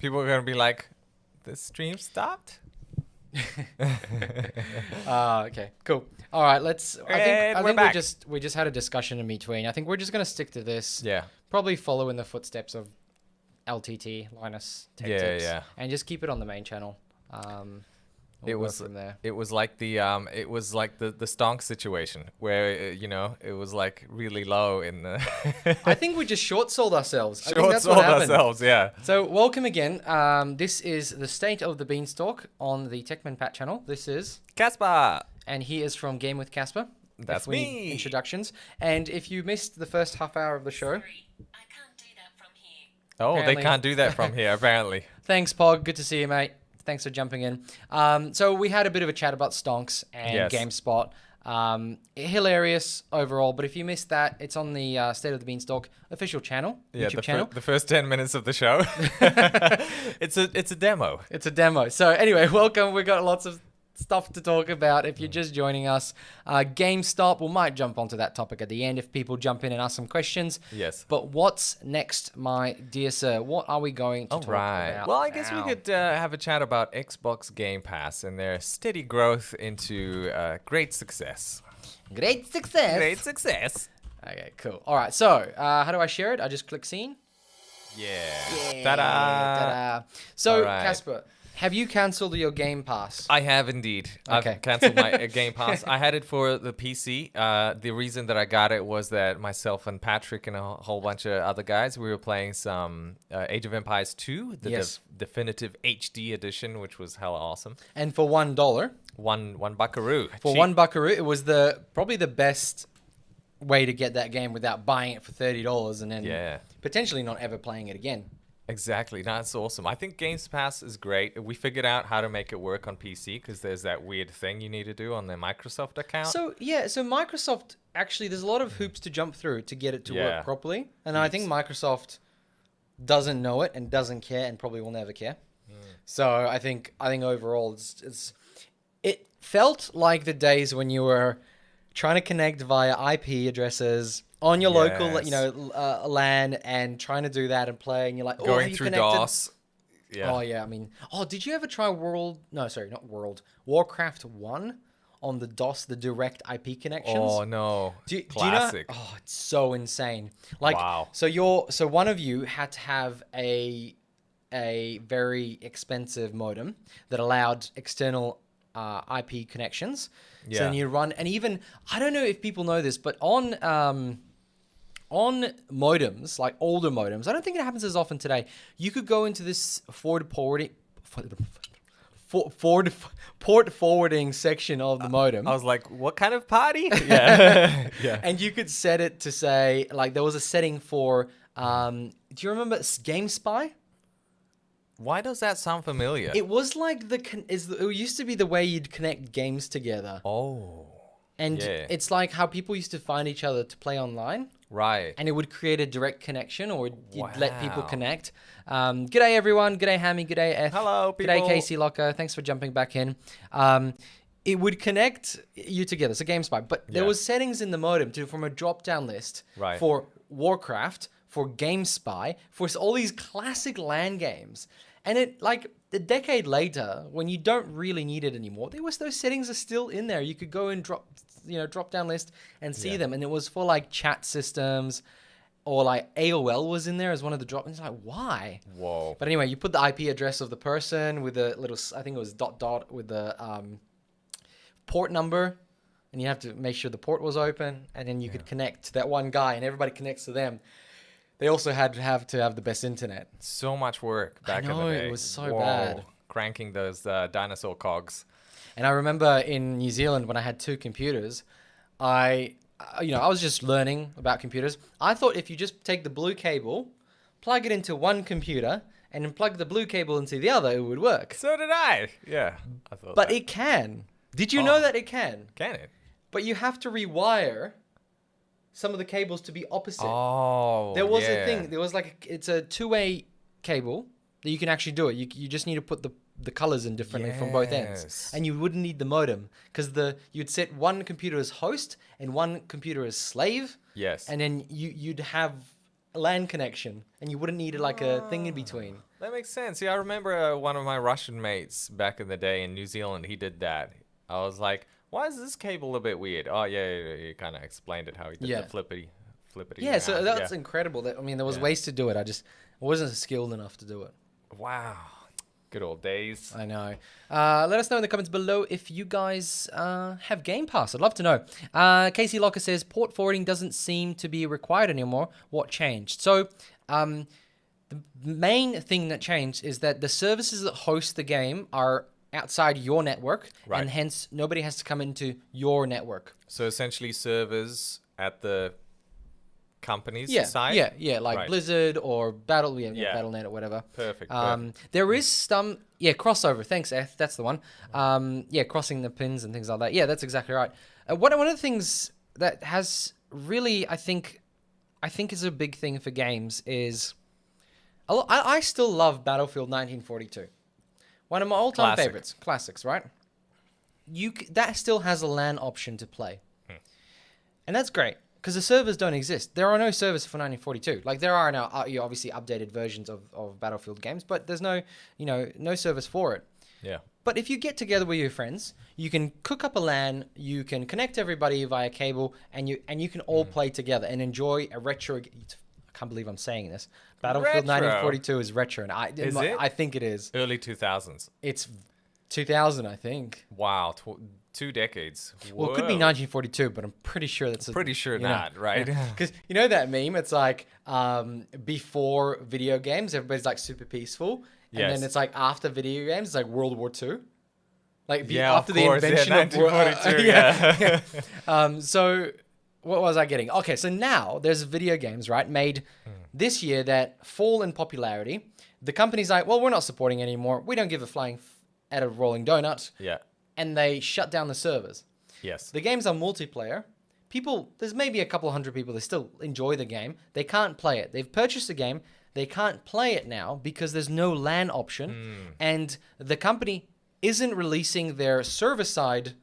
People are gonna be like, "The stream stopped." Okay, cool. All right, let's. I And think we're back. we just had a discussion in between. I think we're just gonna stick to this. Yeah. Probably follow in the footsteps of LTT, Linus Tech Yeah, Tips, yeah. and just keep it on the main channel. We'll go from there. It was like the stonk situation where it was like really low in the I think we just short sold ourselves. I think short that's what sold happened. ourselves. Yeah. So welcome again. This is the State of the Beanstalk on the Techman Pat channel. This is, Casper. and he is from Game with Casper. That's If we need me. Introductions. And if you missed the first half hour of the show, Sorry, I can't do that from here. Oh, Apparently. they can't do that from here apparently. thanks, Pog. Good to see you, mate. Thanks for jumping in. So we had a bit of a chat about Stonks and Yes. GameSpot. Hilarious overall, but if you missed that, it's on the State of the Beanstalk official channel, Yeah, YouTube channel. the first 10 minutes of the show. It's a demo. It's a demo. So anyway, welcome. We've got lots of stuff to talk about. If you're just joining us, GameStop, we might jump onto that topic at the end if people jump in and ask some questions. Yes. But what's next, my dear sir? What are we going to All talk right. about? Well, I guess now? we could have a chat about Xbox Game Pass and their steady growth into great success. Great success. Great success. Okay, cool. All right. So how do I share it? I just click scene. Yeah. Ta-da. Ta-da. So, All right. Casper, have you cancelled your Game Pass? I have indeed. Okay. I've canceled my Game Pass. I had it for the PC. The reason that I got it was that myself and Patrick and a whole bunch of other guys, we were playing some Age of Empires 2, the Yes. definitive HD edition, which was hella awesome. And for $1, One buckaroo. for Cheap. one buckaroo, it was probably the best way to get that game without buying it for $30 and then Yeah. potentially not ever playing it again. Exactly. That's awesome. I think Games Pass is great. We figured out how to make it work on PC because there's that weird thing you need to do on the Microsoft account. So Microsoft actually, there's a lot of hoops to jump through to get it to Yeah. work properly, and I think Microsoft doesn't know it and doesn't care and probably will never care. So I think overall it felt like the days when you were trying to connect via IP addresses on your local, Yes. LAN and trying to do that and play, and you're like, oh, are Going you through connected? DOS. Yeah. Oh yeah, I mean, did you ever try Warcraft 1 on the DOS, the direct IP connections? Oh no. Do you know? Classic. Oh, it's so insane. Like, Wow. so one of you had to have a very expensive modem that allowed external IP connections. So Yeah. then you run, and even I don't know if people know this, but on modems, like older modems, I don't think it happens as often today. You could go into this port forwarding section of the modem. I was like, what kind of party? Yeah. Yeah. And you could set it to say, like, there was a setting for, do you remember GameSpy? Why does that sound familiar? It was like it used to be the way you'd connect games together. Oh. And yeah. it's like how people used to find each other to play online. Right. And it would create a direct connection, or you'd let people Wow. connect. G'day, everyone. G'day, Hammy. G'day, Eth. Hello, G'day, people. Casey Locker. Thanks for jumping back in. It would connect you together. So GameSpy. But there Yeah. was settings in the modem from a drop-down list Right. for Warcraft, for GameSpy, for all these classic LAN games. And it, like, a decade later, when you don't really need it anymore, those settings are still in there. You could go and drop down list and see Yeah. them. And it was for like chat systems, or like AOL was in there as one of the drop-ins. Like, why? Whoa. But anyway, you put the IP address of the person with a little, I think it was ... with the port number, and you have to make sure the port was open, and then you could connect to that one guy, and everybody connects to them. They also had to have the best internet. So much work back in know, the it day. was so Whoa. bad. Cranking those dinosaur cogs. And I remember in New Zealand when I had 2 computers, I was just learning about computers. I thought if you just take the blue cable, plug it into one computer, and then plug the blue cable into the other, it would work. So did I. Yeah. I thought But that. it can. Did you know that it can? Can it? But you have to rewire some of the cables to be opposite. Oh. There was yeah. a thing. There was it's a 2-way cable that you can actually do it. You just need to put the colors in differently from both ends, Yes. and you wouldn't need the modem because you'd set one computer as host and one computer as slave, Yes. and then you'd have LAN connection, and you wouldn't need like a thing in between. That makes sense. Yeah, I remember one of my Russian mates back in the day in New Zealand. He did that. I was like, "Why is this cable a bit weird?" Oh yeah. He kind of explained it how he did Yeah. the flippity. Yeah, so around. that's incredible. That I mean, there was Yeah. ways to do it. I wasn't skilled enough to do it. Wow, good old days. I know. Let us know in the comments below if you guys have Game Pass. I'd love to know. Casey Locker says port forwarding doesn't seem to be required anymore. What changed? So, the main thing that changed is that the services that host the game are outside your network, Right. and hence nobody has to come into your network. So essentially, servers at the company's Yeah, side. yeah, like Right. Blizzard or Yeah. Battle.net or whatever. Perfect. There is some, crossover. Thanks, Eth. That's the one. Crossing the pins and things like that. Yeah, that's exactly right. One of the things that has really, I think is a big thing for games is, I still love Battlefield 1942. One of my all-time Classic. favorites, classics, right? That still has a LAN option to play, and that's great. Because the servers don't exist. There are no servers for 1942. Like there are now, obviously updated versions of Battlefield games, but there's no servers for it. Yeah. But if you get together with your friends, you can cook up a LAN, you can connect everybody via cable, and you can all play together and enjoy a retro. I can't believe I'm saying this. Battlefield Retro? 1942 is retro, and Is it? I think it is. Early 2000s. It's 2000, I think. Wow. 2 decades. Well, it could be Whoa. 1942, but I'm pretty sure that's Pretty sure you know, not, right? Because you know that meme? It's like before video games, everybody's like super peaceful. And Yes. then it's like after video games, it's like World War II. Like Yeah, after of the course. invention Yeah, of 1942. Yeah. So what was I getting? Okay, so now there's video games, right, made this year that fall in popularity. The company's like, well, we're not supporting anymore. We don't give a flying at a rolling donut. Yeah. And they shut down the servers. Yes. The games are multiplayer. There's maybe a couple hundred people that still enjoy the game. They can't play it. They've purchased the game. They can't play it now because there's no LAN option. And the company isn't releasing their server-side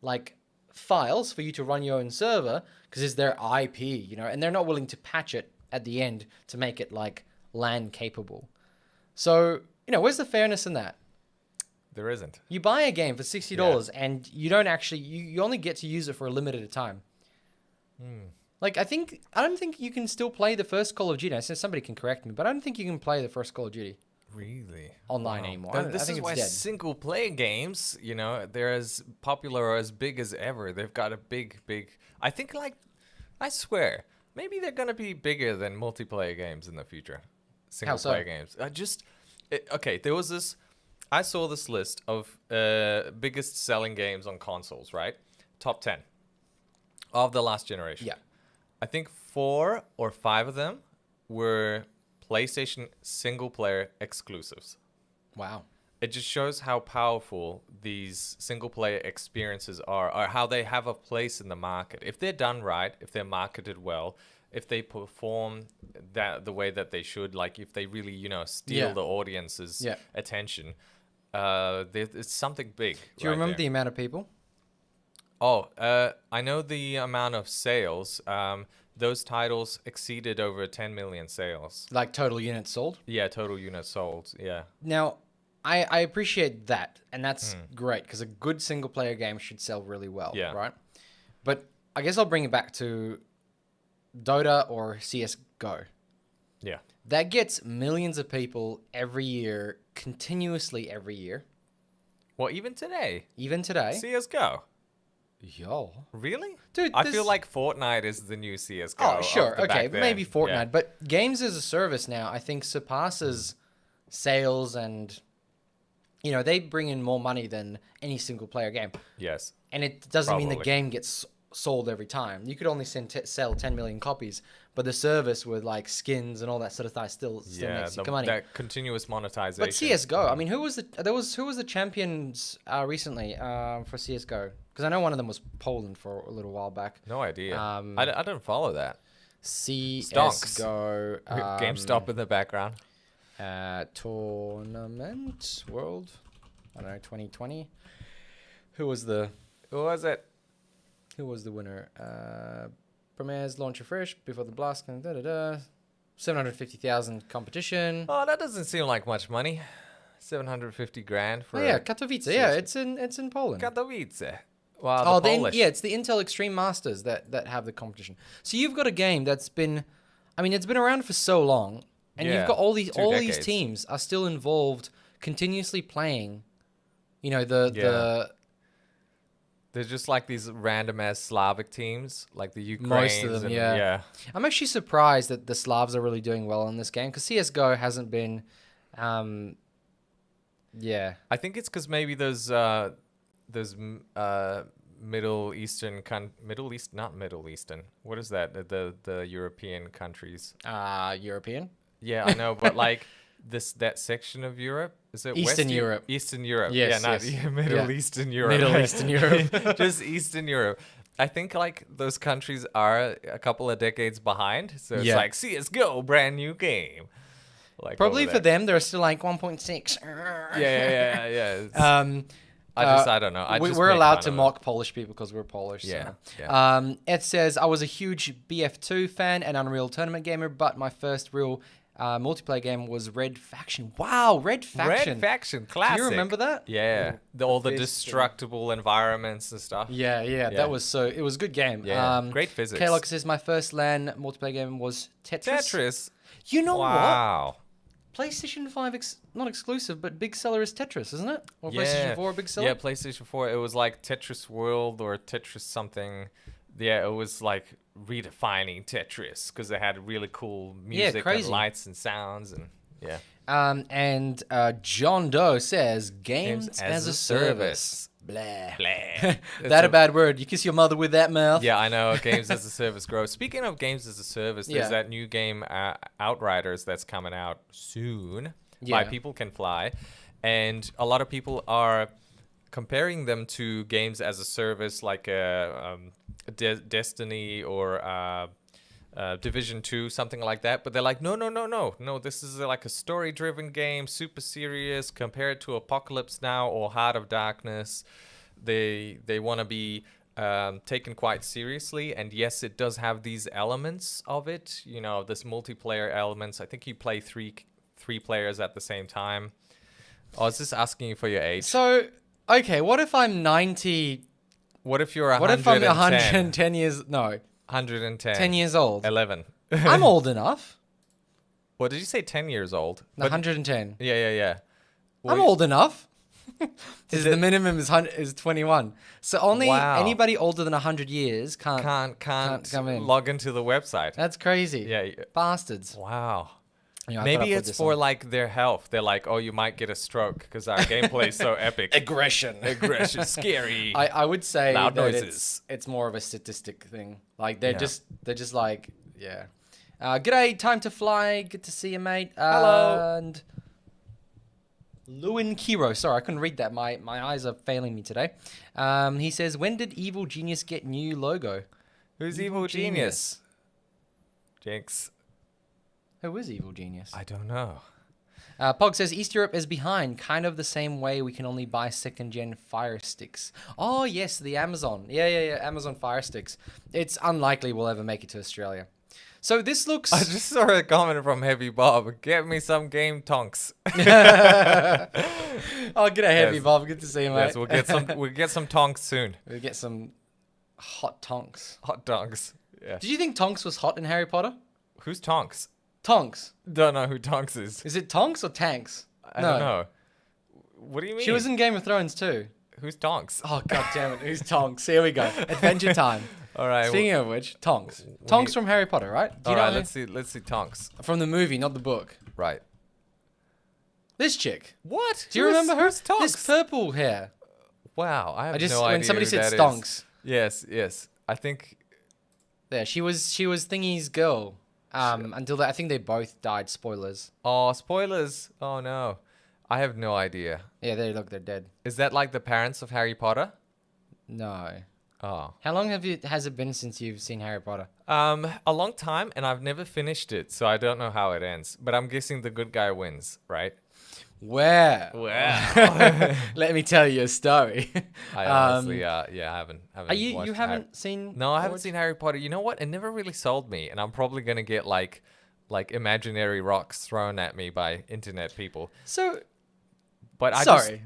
like files for you to run your own server because it's their IP, and they're not willing to patch it at the end to make it like LAN capable. So, where's the fairness in that? There isn't. You buy a game for $60 and you don't actually, you only get to use it for a limited time. Like, I don't think you can still play the first Call of Duty. I said somebody can correct me, but I don't think you can play the first Call of Duty Really? online anymore. This I think is why it's dead. single player games, they're as popular or as big as ever. They've got a big, I think I swear, maybe they're going to be bigger than multiplayer games in the future. Single so? player games. Okay, there was this, I saw this list of biggest selling games on consoles, right? Top 10 of the last generation. Yeah. I think 4 or 5 of them were PlayStation single player exclusives. Wow. It just shows how powerful these single player experiences are, or how they have a place in the market. If they're done right, if they're marketed well, if they perform the way that they should, like if they really, steal Yeah. the audience's Yeah. attention, it's something big. Do you remember the amount of people? I know the amount of sales. Those titles exceeded over 10 million sales. Like total units sold? Yeah, total units sold. Yeah. Now, I appreciate that, and that's great, because a good single-player game should sell really well, Yeah. right? But I guess I'll bring it back to Dota or CSGO. Yeah. That gets millions of people every year, continuously every year, Well, even today, even today. CSGO. Yo. Really? Dude, I this- feel like Fortnite is the new CSGO. Oh, sure. of the Okay, back then. maybe Fortnite. Yeah. But games as a service now, I think, surpasses sales, and, they bring in more money than any single-player game. Yes. And it doesn't mean the Probably. game gets sold every time. You could only sell 10 million copies, but the service with like skins and all that sort of stuff still Yeah, makes you money. that continuous monetization. But CS:GO, I mean, who was the champions recently for CS:GO? Because I know one of them was Poland for a little while back. No idea. Um, I don't follow that. CS:GO GameStop in the background. tournament world. I don't know, 2020. Who was the Who was it? winner? Premieres launch refresh before the blast. Da, da, da. 750,000 competition. Oh, that doesn't seem like much money. 750 grand for Oh yeah, Katowice. Yeah, it's in Poland. Katowice. Wow, Oh, the Polish. it's the Intel Extreme Masters that have the competition. So you've got a game that's been, I mean, it's been around for so long, and Yeah, you've got all these 2 these decades. teams are still involved, continuously playing. You know the They're just like these random ass Slavic teams, like the Ukraine. Most of them, yeah. I'm actually surprised that the Slavs are really doing well in this game because CS:GO hasn't been, yeah. I think it's because maybe those Middle Eastern not Middle Eastern. What is that? The European countries. European. Yeah, I know, but like that section of Europe, is it Eastern Europe. Eastern Europe. Yes, yeah, not yes. Middle Yeah. Eastern Europe. Middle Eastern Europe. Just Eastern Europe. I think like those countries are a couple of decades behind, so it's Yeah. like CS:GO, brand new game. Like Probably over for there. them, they're still like 1.6. Yeah. It's- I don't know. We're make allowed fun to of it. mock Polish people because we're Polish. Yeah, So. It says, I was a huge BF2 fan and Unreal Tournament gamer, but my first real multiplayer game was Red Faction. Wow, Red Faction. Red Faction, classic. Do you remember that? Yeah, all the Fist and- destructible environments and stuff. Yeah, Yeah. that was so. It was a good game. Yeah, great physics. Kalok says my first LAN multiplayer game was Tetris. Tetris. You know what? Wow. PlayStation 5 not exclusive, but big seller is Tetris, isn't it? Or Yeah. PlayStation 4 a big seller? Yeah, PlayStation 4. It was like Tetris World or Tetris something. Yeah, it was like redefining Tetris because it had really cool music and crazy. lights and sounds and yeah. And John Doe says games as a service. Blah. Blah. That a bad word. You kiss your mother with that mouth. Yeah, I know. Games as a service grows. Speaking of games as a service, there's Yeah. that new game, Outriders, that's coming out soon Yeah. by People Can Fly. And a lot of people are comparing them to games as a service like Destiny or Division 2, something like that. But they're like, no. This is like a story-driven game, super serious. Compare it to Apocalypse Now or Heart of Darkness. They want to be taken quite seriously, and yes, it does have these elements of it. You know, this multiplayer elements. I think you play three players at the same time. Oh, is this asking you for your age? So, okay, what if I'm 90? What if you're 110? What if I'm 110 years? No, 110. 10 years old. 11. I'm old enough. What did you say? 10 years old? But- 110. Yeah. I'm old enough. The minimum is 21. So only Wow. anybody older than 100 years can't Can't come in. log into the website. That's crazy. Yeah. Bastards. Wow. Yeah, I thought Maybe I'd put it's this for on. like their health. They're like, oh, you might get a stroke because our gameplay is so epic. aggression. Aggression, scary. I would say Loud that noises. it's more of a statistic thing. Like they're Yeah. just like yeah. G'day, time to fly. Good to see you, mate. Hello. And Lewin Kiro. Sorry, I couldn't read that. My eyes are failing me today. He says, when did Evil Genius get new logo? Who's Evil Genius? Jinx. Who is Evil Genius? I don't know. Pog says East Europe is behind, kind of the same way we can only buy second-gen Fire Sticks. Oh yes, the Amazon. Yeah. Amazon Fire Sticks. It's unlikely we'll ever make it to Australia. So this looks. I just saw a comment from Heavy Bob. Get me some game tonks. Oh, g'day, Heavy Yes. Bob. Good to see you, mate. Yes, we'll get some tonks soon. We'll get some hot tonks. Hot tonks. Yeah. Did you think Tonks was hot in Harry Potter? Who's Tonks? Tonks. Don't know who Tonks is. Is it Tonks or Tanks? I don't know. What do you mean? She was in Game of Thrones too. Who's Tonks? Oh, god damn it. Who's Tonks? Here we go. Adventure time. All right. Speaking of which, Tonks. Tonks from Harry Potter, right? Do all you right. know Let's see Tonks. from the movie, not the book. Right. This chick. What? Do you remember her? Who's Tonks? This purple hair. Wow. I have I just no idea when somebody who said that is. stonks. Yes. I think. There, she was Thingy's girl. Until I think they both died. Spoilers. Oh, spoilers. Oh no. I have no idea. Yeah, they're dead. Is that like the parents of Harry Potter? No. Oh. How long has it been since you've seen Harry Potter? A long time, and I've never finished it, so I don't know how it ends. But I'm guessing the good guy wins, right? Where? Wow. Let me tell you a story. I honestly, I haven't. Are you watched haven't seen? No, I haven't Forge? seen Harry Potter. You know what? It never really sold me, and I'm probably gonna get like like imaginary rocks thrown at me by internet people. So, But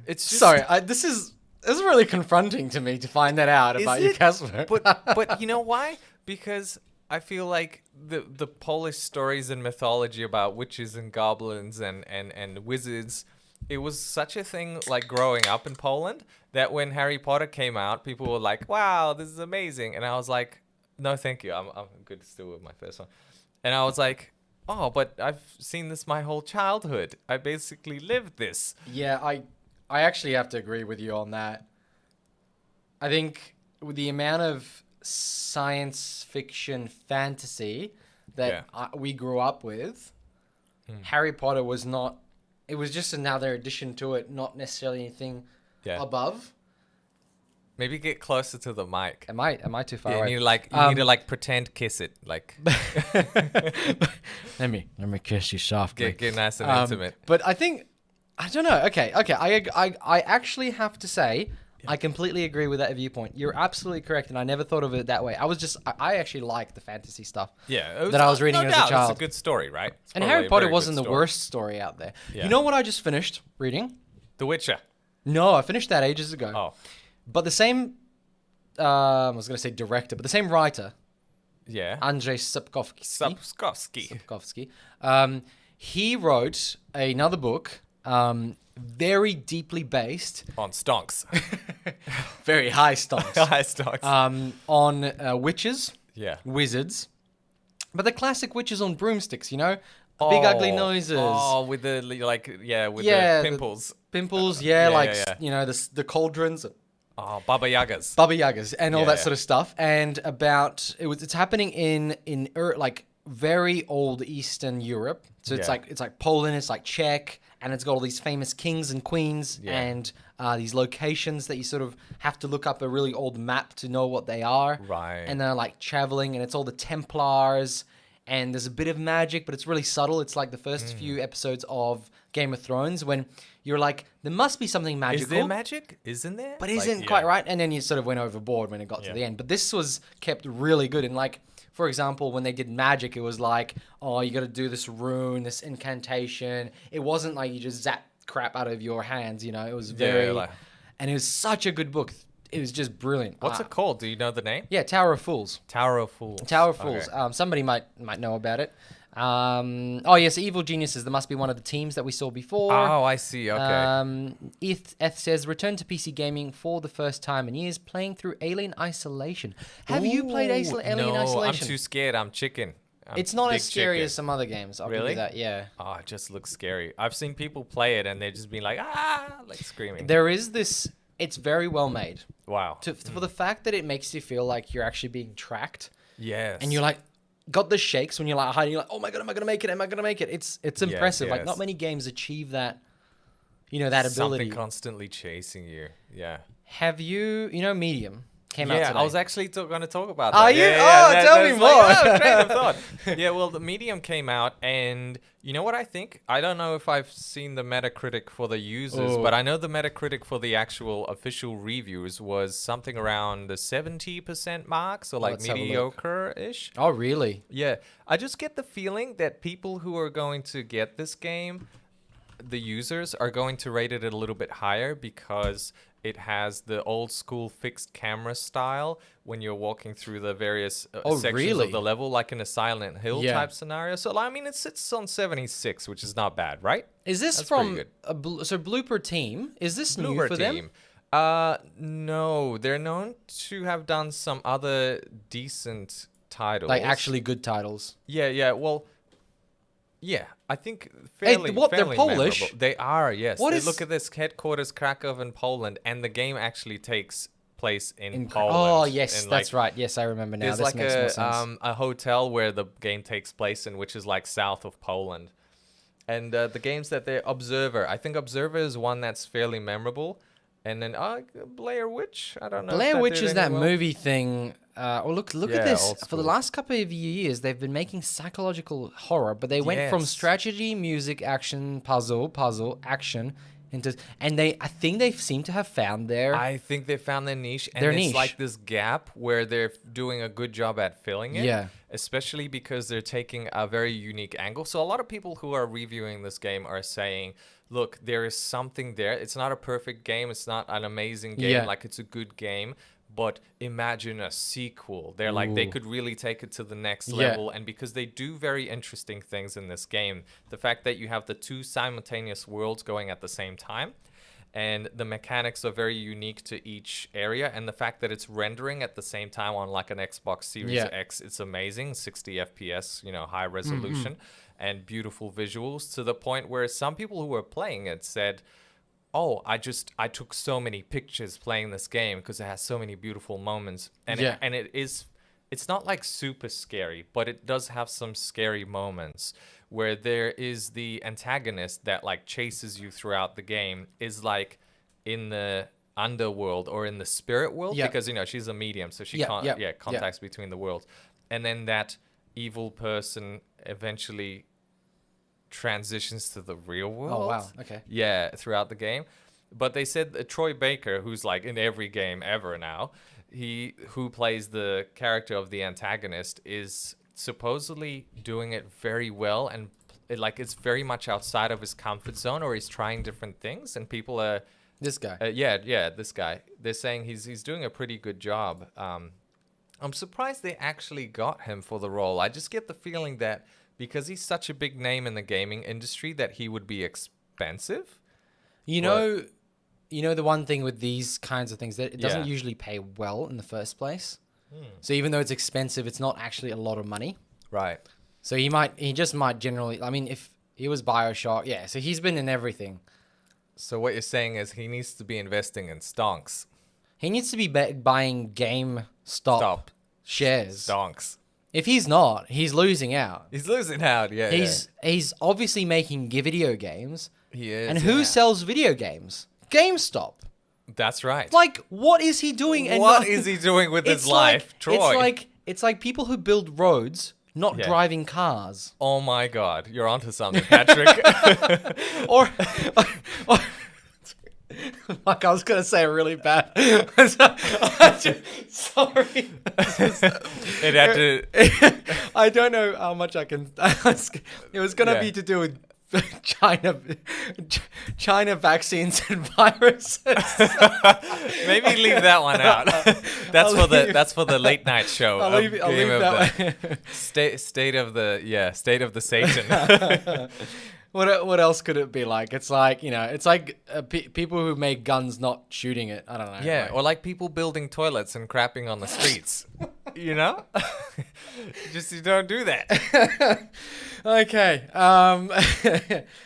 it's just, this is really confronting to me to find that out Is about you, it? Casper. But you know why? Because I feel like the Polish stories and mythology about witches and goblins and wizards, it was such a thing like growing up in Poland that when Harry Potter came out, people were like, "Wow, this is amazing," and I was like, "No, thank you. I'm good still with my first one," and I was like. Oh, but I've seen this my whole childhood. I basically lived this. Yeah, I actually have to agree with you on that. I think with the amount of science fiction fantasy that we grew up with, Harry Potter was not. It was just another addition to it, not necessarily anything above. Maybe get closer to the mic. Am I too far away? You need to like pretend kiss it, like let me kiss you softly. get nice and intimate. But I think I don't know. Okay. I actually have to say I completely agree with that viewpoint. You're absolutely correct, and I never thought of it that way. I actually like the fantasy stuff. Yeah, that I was reading no as a doubt, child. It's a good story, right? It's And probably Harry a Potter very wasn't good the story. worst story out there. Yeah. You know what I just finished reading? The Witcher. No, I finished that ages ago. Oh, But the same, I was going to say director, but the same writer, yeah. Andrzej Sapkowski. Sapkowski. He wrote another book, very deeply based, On stonks. very high stonks, High stonks. on witches, Yeah. wizards, but the classic witches on broomsticks, you know? Big ugly noses. Oh, with the Yeah, the pimples. Pimples, Yeah. you know, the cauldrons, Oh, Baba Yagas. Baba Yagas, and all that Yeah. sort of stuff. And it's happening in like very old Eastern Europe. So it's Yeah. like Poland, it's like Czech, and it's got all these famous kings and queens Yeah. and these locations that you sort of have to look up a really old map to know what they are. Right. And they're like traveling, and it's all the Templars. And there's a bit of magic, but it's really subtle. It's like the first few episodes of Game of Thrones when you're like, there must be something magical. Is there magic? Isn't there? But Like, isn't yeah. quite right. And then you sort of went overboard when it got to Yeah. the end. But this was kept really good. And like, for example, when they did magic, it was like, oh, you got to do this rune, this incantation. It wasn't like you just zap crap out of your hands, you know. It was very, like- and it was such a good book. It was just brilliant. What's it called? Do you know the name? Yeah, Tower of Fools. Tower of Fools. Tower of Fools. Okay. Somebody might know about it. Oh yes, Evil Geniuses. There must be one of the teams that we saw before. Oh, I see. Okay. Eth says, return to PC gaming for the first time in years, playing through Alien Isolation. Have you played Alien no, Isolation? I'm too scared. I'm chicken. I'm It's not big as scary chicken. as some other games. I'll give Really? you that. Yeah. Oh, it just looks scary. I've seen people play it and they're just being like, like screaming. There is this. It's very well made. Wow. For the fact that it makes you feel like you're actually being tracked, Yes. and you're like, got the shakes when you're like hiding. You're like, oh my god, am I gonna make it? Am I gonna make it? It's impressive. Like yes. not many games achieve that. You know that ability. Something constantly chasing you. Yeah. Have you know Medium came out Yeah, today? I was actually going to talk about that. Are you? Yeah, Tell me that's more. Like, train of thought. Yeah, well, the Medium came out, and you know what I think? I don't know if I've seen the Metacritic for the users, but I know the Metacritic for the actual official reviews was something around the 70% mark, so like Let's have a look. mediocre-ish. Oh really? Yeah, I just get the feeling that people who are going to get this game, the users, are going to rate it a little bit higher because it has the old school fixed camera style when you're walking through the various sections really? of the level, like in a Silent Hill Yeah. type scenario. So, I mean, it sits on 76, which is not bad, right? Is this That's from pretty so Blooper Team? Is this new Bloober for Team. No, they're known to have done some other decent titles. them? Like actually good titles. Yeah, well, yeah, I think Hey, fairly. what, they're fairly Polish? memorable. They are, yes. What They is- look at this headquarters Krakow in Poland, and the game actually takes place in Oh Poland. yes, And, that's like, right. Yes, I remember now. There's This like makes more sense. a hotel where the game takes place in, which is like south of Poland. And the games that they're Observer. I think Observer is one that's fairly memorable. And then Blair Witch. I don't know. if Blair that Witch did is that any well. movie thing. Look Yeah, at this. old For the school. last couple of years, they've been making psychological horror, but they went from Yes. strategy, music, action, puzzle, action, And I think they seem to have found their I think they found their niche, and Their it's niche. like this gap where they're doing a good job at filling it. Yeah. Especially because they're taking a very unique angle. So a lot of people who are reviewing this game are saying, look, there is something there. It's not a perfect game. It's not an amazing game. Yeah. Like, it's a good game. But imagine a sequel. They're like, they Ooh. could really take it to the next Yeah. level. And because they do very interesting things in this game, the fact that you have the two simultaneous worlds going at the same time, and the mechanics are very unique to each area, and the fact that it's rendering at the same time on like an Xbox Series Yeah. X, it's amazing. 60 FPS, high resolution and beautiful visuals, to the point where some people who were playing it said, oh, I took so many pictures playing this game because it has so many beautiful moments. And Yeah. it's not like super scary, but it does have some scary moments where there is the antagonist that like chases you throughout the game is like in the underworld or in the spirit world, Yeah. because she's a medium, so she Yeah, can't yeah, contacts between the worlds. And then that evil person eventually transitions to the real world. Oh wow. Okay. Yeah, throughout the game. But they said that Troy Baker, who's like in every game ever now, who plays the character of the antagonist, is supposedly doing it very well, and it's very much outside of his comfort zone, or he's trying different things, and people are This guy. this guy. They're saying he's doing a pretty good job. I'm surprised they actually got him for the role. I just get the feeling that because he's such a big name in the gaming industry that he would be expensive. You know the one thing with these kinds of things, that it doesn't Yeah. usually pay well in the first place. So even though it's expensive, it's not actually a lot of money. Right. So he just might generally, I mean, if he was BioShock, yeah, so he's been in everything. So what you're saying is he needs to be investing in stonks. He needs to be buying GameStop Stop. shares. Stonks. If he's not, he's losing out. He's losing out, yeah. He's obviously making video games. He is. And who yeah. sells video games? GameStop. That's right. Like, what is he doing? And What not- is he doing with his It's life, like, Troy? It's like people who build roads, not Yeah. driving cars. Oh my God, you're onto something, Patrick. or like I was gonna say really bad. Sorry. It had to. I don't know how much I can. It was gonna Yeah. be to do with China vaccines and viruses. Maybe leave that one out. That's for the late night show. I'll leave Game of that. the state of the Satan. What else could it be like? It's like it's like people who make guns not shooting it. I don't know. Yeah, like- or like people building toilets and crapping on the streets. Just you don't do that. Okay.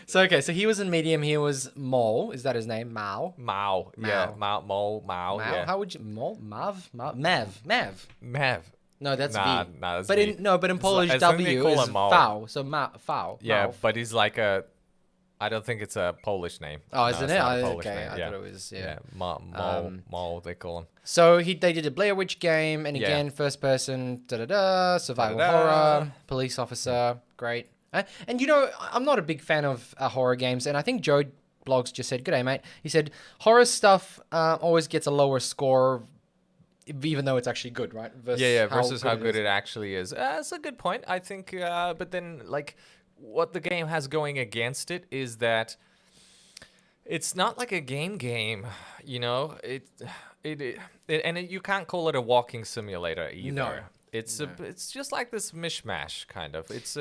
So he was in medium. He was Mole. Is that his name? Mao. Mao. Yeah. Mao. Mao. Mao. Yeah. How would you Mole? Mav. Mav. No, that's Nah, V. that's but V. in Polish I think they W call is him Mao. Fao. So Fao. Yeah, Mao. but he's like I don't think it's a Polish name. Oh, No, isn't it's it? not a Polish Okay, name. I Yeah. thought it was. Yeah. Yeah. Mao, they call him. So they did a Blair Witch game, and Yeah. again, first person, survival Da-da-da. horror, police officer, great. And I'm not a big fan of horror games, and I think Joe Blogs just said, "G'day, mate." He said horror stuff always gets a lower score, even though it's actually good, right? Versus how good is. it actually is. That's a good point. I think, but then like what the game has going against it is that it's not like a game, you can't call it a walking simulator either. No. It's just like this mishmash kind of. It's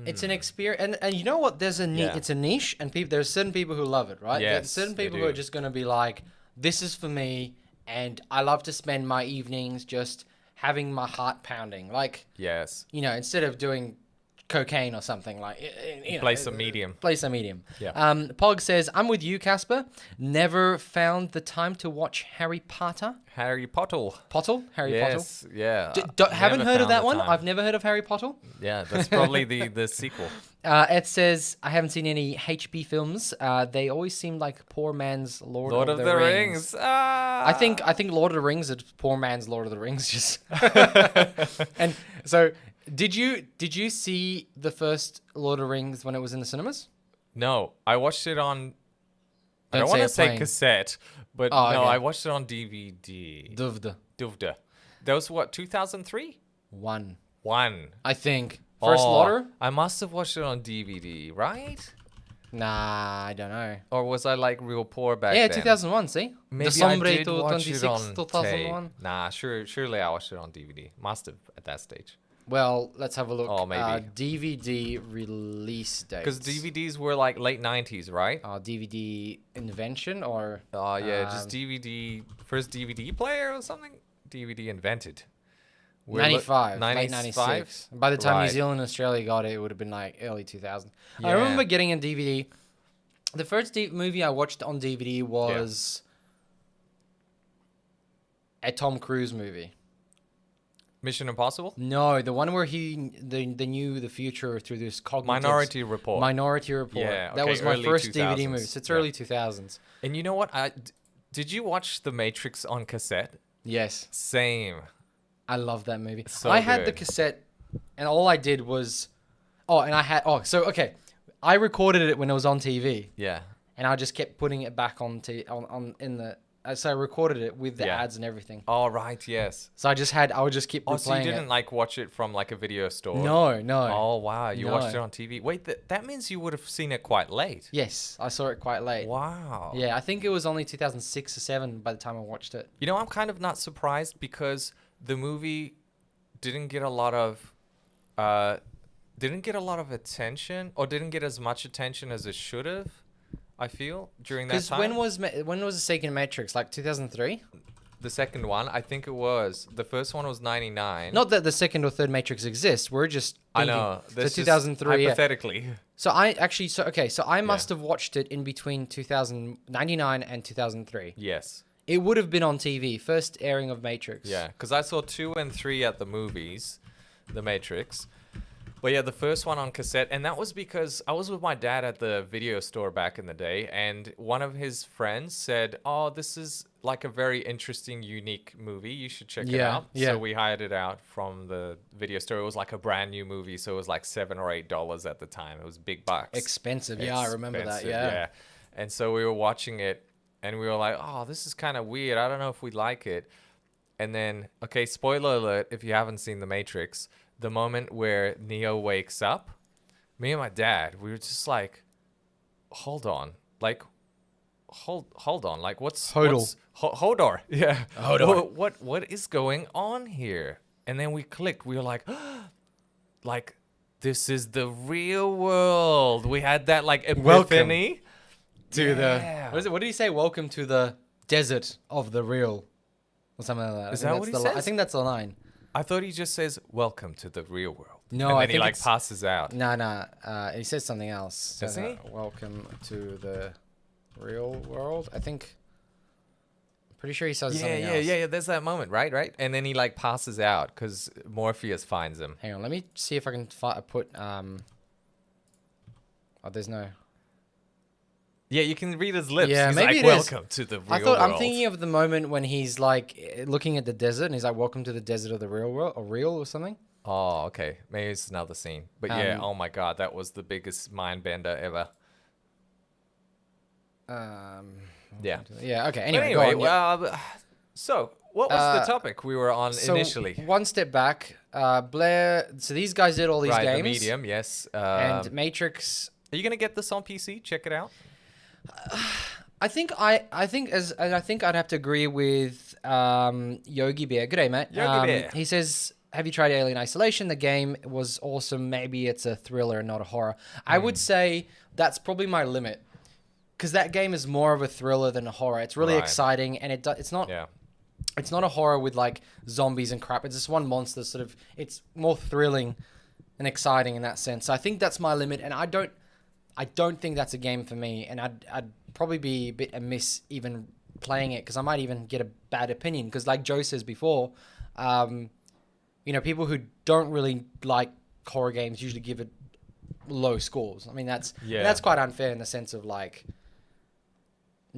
It's an experience, and you know what? There's Yeah. it's a niche, and there's certain people who love it, right? Yes, There's certain they people who are do. just gonna be like, "This is for me," and I love to spend my evenings just having my heart pounding, like yes. instead of doing cocaine or something, like Play some medium. Play some medium. Yeah. Pog says, "I'm with you, Casper. Never found the time to watch Harry Potter. Harry Potter. Harry Potter. Yes, yeah. Haven't Never heard of found that the one. time. I've never heard of Harry Potter. Yeah, that's probably the sequel. Ed says, I haven't seen any HP films. They always seem like poor man's Lord of the Rings. I think Lord of the Rings is poor man's Lord of the Rings. Just and so, did you see the first Lord of the Rings when it was in the cinemas? No, I watched it on I don't want to say cassette, but Oh, no, okay. I watched it on DVD. Duvda. Duvda. That was what, 2003? One. I think. First Lotter? I must have watched it on DVD, right? Nah, I don't know. Or was I like real poor back Yeah, then? 2001, see? Maybe December I did watch it 26, on 2001. tape. Nah, surely I watched it on DVD. Must have at that stage. Well, let's have a look. Oh, maybe. DVD release date. Because DVDs were like late 90s, right? DVD invention or... Oh, yeah, just DVD. First DVD player or something? DVD invented. 95, late 96. By the time New Zealand and Australia got it, it would have been like early 2000. I remember getting a DVD. The first movie I watched on DVD was a Tom Cruise movie. Mission Impossible? No, the one where they knew the future through this cognitive... Minority Report. Minority Report. Yeah, that okay, was my early first 2000s. DVD movie. So it's early 2000s. And you know what? Did you watch The Matrix on cassette? Yes. Same. I love that movie. So I had the good. cassette, and all I did was... okay. I recorded it when it was on TV, Yeah. and I just kept putting it back on so I recorded it with the Yeah. ads and everything. Oh, right, yes. So I would just keep replaying Oh, so you didn't it. like watch it from like a video store? No. Oh, wow. You watched it No. on TV. Wait, that means you would have seen it quite late. Yes, I saw it quite late. Wow. Yeah, I think it was only 2006 or 7 by the time I watched it. You know, I'm kind of not surprised because the movie didn't get a lot of attention, or didn't get as much attention as it should have. I feel during that Because time. when was the second Matrix? Like 2003? The second one, I think it was. The first one was 99. Not that the second or third Matrix exists. We're just I thinking. know. So That's just 2003. Yeah. hypothetically. So I must have watched it in between 2099 and 2003. Yes. It would have been on TV, first airing of Matrix. Yeah, because I saw 2 and 3 at the movies, The Matrix. But yeah, the first one on cassette, and that was because I was with my dad at the video store back in the day, and one of his friends said, "Oh, this is like a very interesting, unique movie. You should check it out." Yeah. So we hired it out from the video store. It was like a brand new movie, so it was like $7 or $8 at the time. It was big bucks. Expensive. Yeah, I remember that. Expensive, Yeah. And so we were watching it, and we were like, "Oh, this is kind of weird. I don't know if we like it." And then, okay, spoiler alert, if you haven't seen The Matrix, the moment where Neo wakes up, me and my dad, we were just like, hold on. Like, hold on. Like, Hodor. Hodor. Yeah. Hodor. What is going on here? And then we clicked. We were like, this is the real world. We had that, like, epiphany. What did he say? Welcome to the desert of the real. Or something like that. Is that what he says? I think that's the line. I thought he just says, welcome to the real world. No, and I then he think like it's- passes out. No. He says something else. Does he? Welcome to the real world. I think. Pretty sure he says something else. Yeah. There's that moment, right? And then he like passes out because Morpheus finds him. Hang on, let me see if I can put. Oh, there's no. Yeah, you can read his lips. Yeah, He's maybe like, it is. welcome to the real I thought world. I'm thinking of the moment when he's like looking at the desert and he's like, "Welcome to the desert of the real world," or real or something. Oh, okay. Maybe it's another scene. But yeah, Um, oh my god, that was the biggest mind bender ever. Yeah. Yeah. Okay. But Anyway, anyway, go on, yeah. so what was the topic we were on So initially? one step back, Blair. So these guys did all these Right, games. the medium, yes. And Matrix. Are you gonna get this on PC? Check it out. I think I'd have to agree with Yogi Bear. Good day, mate. Yogi Bear. He says, "Have you tried Alien Isolation? The game was awesome. Maybe it's a thriller and not a horror." I would say that's probably my limit, because that game is more of a thriller than a horror. It's really Right. exciting, and it's not. Yeah. It's not a horror with like zombies and crap. It's just one monster. Sort of. It's more thrilling and exciting in that sense. So I think that's my limit, and I don't think that's a game for me, and I'd probably be a bit amiss even playing it, because I might even get a bad opinion. Because like Joe says before, people who don't really like horror games usually give it low scores. I mean, that's quite unfair in the sense of like,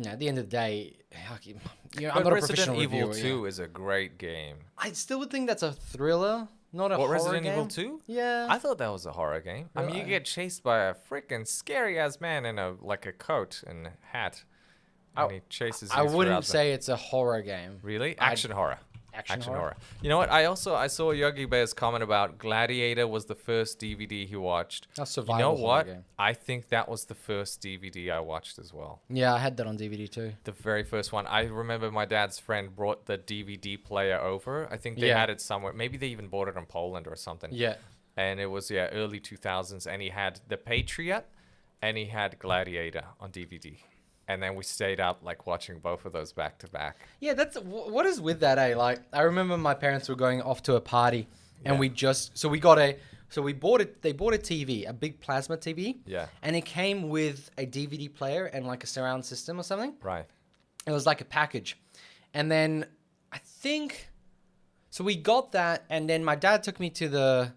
at the end of the day, I'm not a Resident professional Evil reviewer. 2 is a great game. I still would think that's a thriller, not a horror Resident game. Evil 2? Yeah. I thought that was a horror game. I mean, you Really? get chased by a freaking scary ass man in a coat and hat. And he chases you I throughout wouldn't the- say it's a horror game. Really? Action horror. Action horror? You know what? I saw Yogi Bear's comment about Gladiator was the first DVD he watched. A You survival know horror what? game. I think that was the first DVD I watched as well. Yeah, I had that on DVD too. The very first one. I remember my dad's friend brought the DVD player over. I think they Yeah. had it somewhere. Maybe they even bought it in Poland or something. Yeah. And it was early 2000s, and he had The Patriot and he had Gladiator on DVD. And then we stayed up like watching both of those back to back. Yeah, that's what is with that, eh? Like, I remember my parents were going off to a party, and Yeah. we bought it. They bought a TV, a big plasma TV. Yeah. And it came with a DVD player and like a surround system or something. Right. It was like a package, and then I think, so we got that, and then my dad took me to the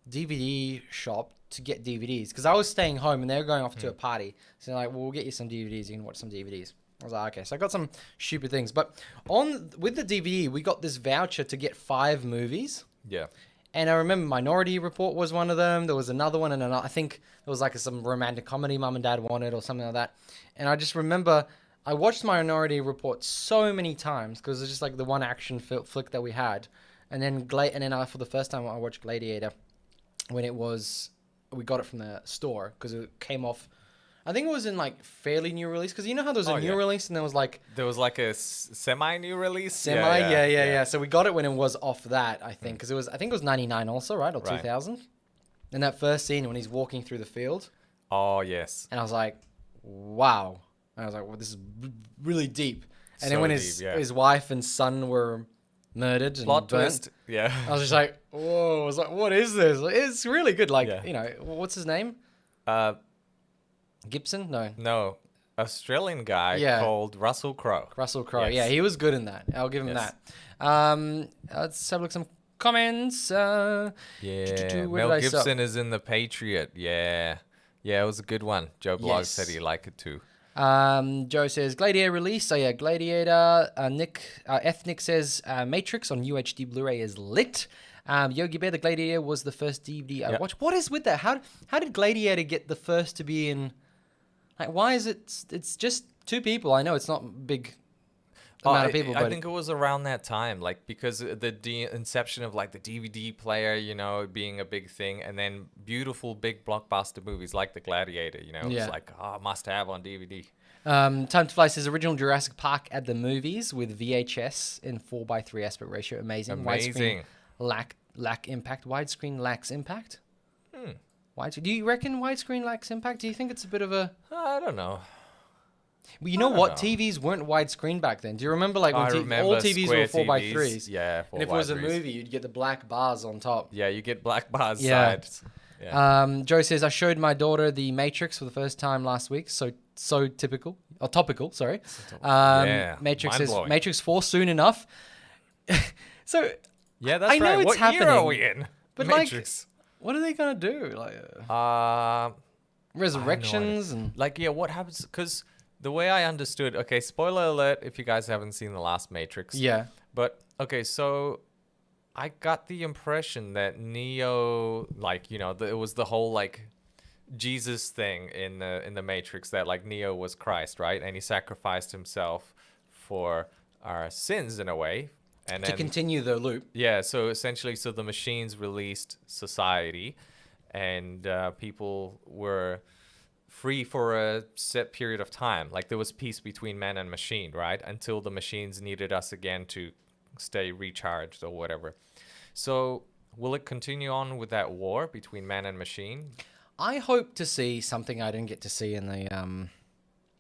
DVD shop to get DVDs because I was staying home and they were going off to a party. So they're like, well, we'll get you some DVDs. You can watch some DVDs. I was like, okay. So I got some stupid things. But with the DVD, we got this voucher to get 5 movies. Yeah. And I remember Minority Report was one of them. There was another one, and I think there was like some romantic comedy Mum and Dad wanted or something like that. And I just remember I watched Minority Report so many times because it's just like the one action flick that we had. And then for the first time I watched Gladiator when we got it from the store because it came off. I think it was in like fairly new release because you know how there was a new release and there was like a semi-new release. yeah. So we got it when it was off that, I think, because I think it was 99 also, right, or Right. 2000. And that first scene when he's walking through the field, Oh yes. and I was like, wow. And I was like, well, this is really deep. And then So when deep, his wife and son were murdered and Plot burnt, twist. Yeah. I was just like, whoa. I was like, what is this? It's really good. Like, Yeah. you know, what's his name? Gibson? No. No, Australian guy Yeah. called Russell Crowe. Russell Crowe. Yes. Yeah, he was good in that. I'll give him Yes. that. Let's have a look at some comments. Yeah. Where Mel did I stop? Gibson is in The Patriot. Yeah. Yeah, it was a good one. Joe Bloggs Yes. said he liked it too. Joe says Gladiator release. So yeah, Gladiator. Ethnic says Matrix on UHD Blu-ray is lit. Yogi Bear, the Gladiator was the first DVD I Yep. watched. What is with that? How did Gladiator get the first to be in? Like, why is it? It's just 2 people. I know it's not big amount of people, I but think it was around that time, like because the inception of like the DVD player, you know, being a big thing, and then beautiful big blockbuster movies like The Gladiator, you know, Yeah. it's like must have on DVD. Time to Fly says original Jurassic Park at the movies with VHS in 4:3 aspect ratio. Amazing. Amazing. Widescreen lack impact. Widescreen lacks impact. Do you reckon widescreen lacks impact? Do you think it's a bit of a? I don't know. Well, you know don't what? know. TVs weren't widescreen back then. Do you remember like when I remember all TVs were square 4:3s? TVs. Yeah, And if it was a 4:3s. movie, you'd get the black bars on top. Yeah, you get black bars Yeah. sides. Yeah. Joe says I showed my daughter the Matrix for the first time last week. So typical or topical. Sorry. Yeah, Matrix says mind-blowing. Matrix 4 soon enough. So Yeah, that's I know right. it's What year are happening, we in? but, like, Matrix. what are they gonna do? Like Like, resurrections and like, yeah, what happens? Because the way I understood, okay, spoiler alert if you guys haven't seen the last Matrix. yeah. But okay, so I got the impression that Neo, like, you know, it was the whole like Jesus thing in the Matrix, that like Neo was Christ, right? And he sacrificed himself for our sins in a way. And To then continue the loop. yeah, so essentially, so the machines released society, and people were free for a set period of time. Like there was peace between man and machine, right? Until the machines needed us again to stay recharged or whatever. So will it continue on with that war between man and machine? I hope to see something I didn't get to see in the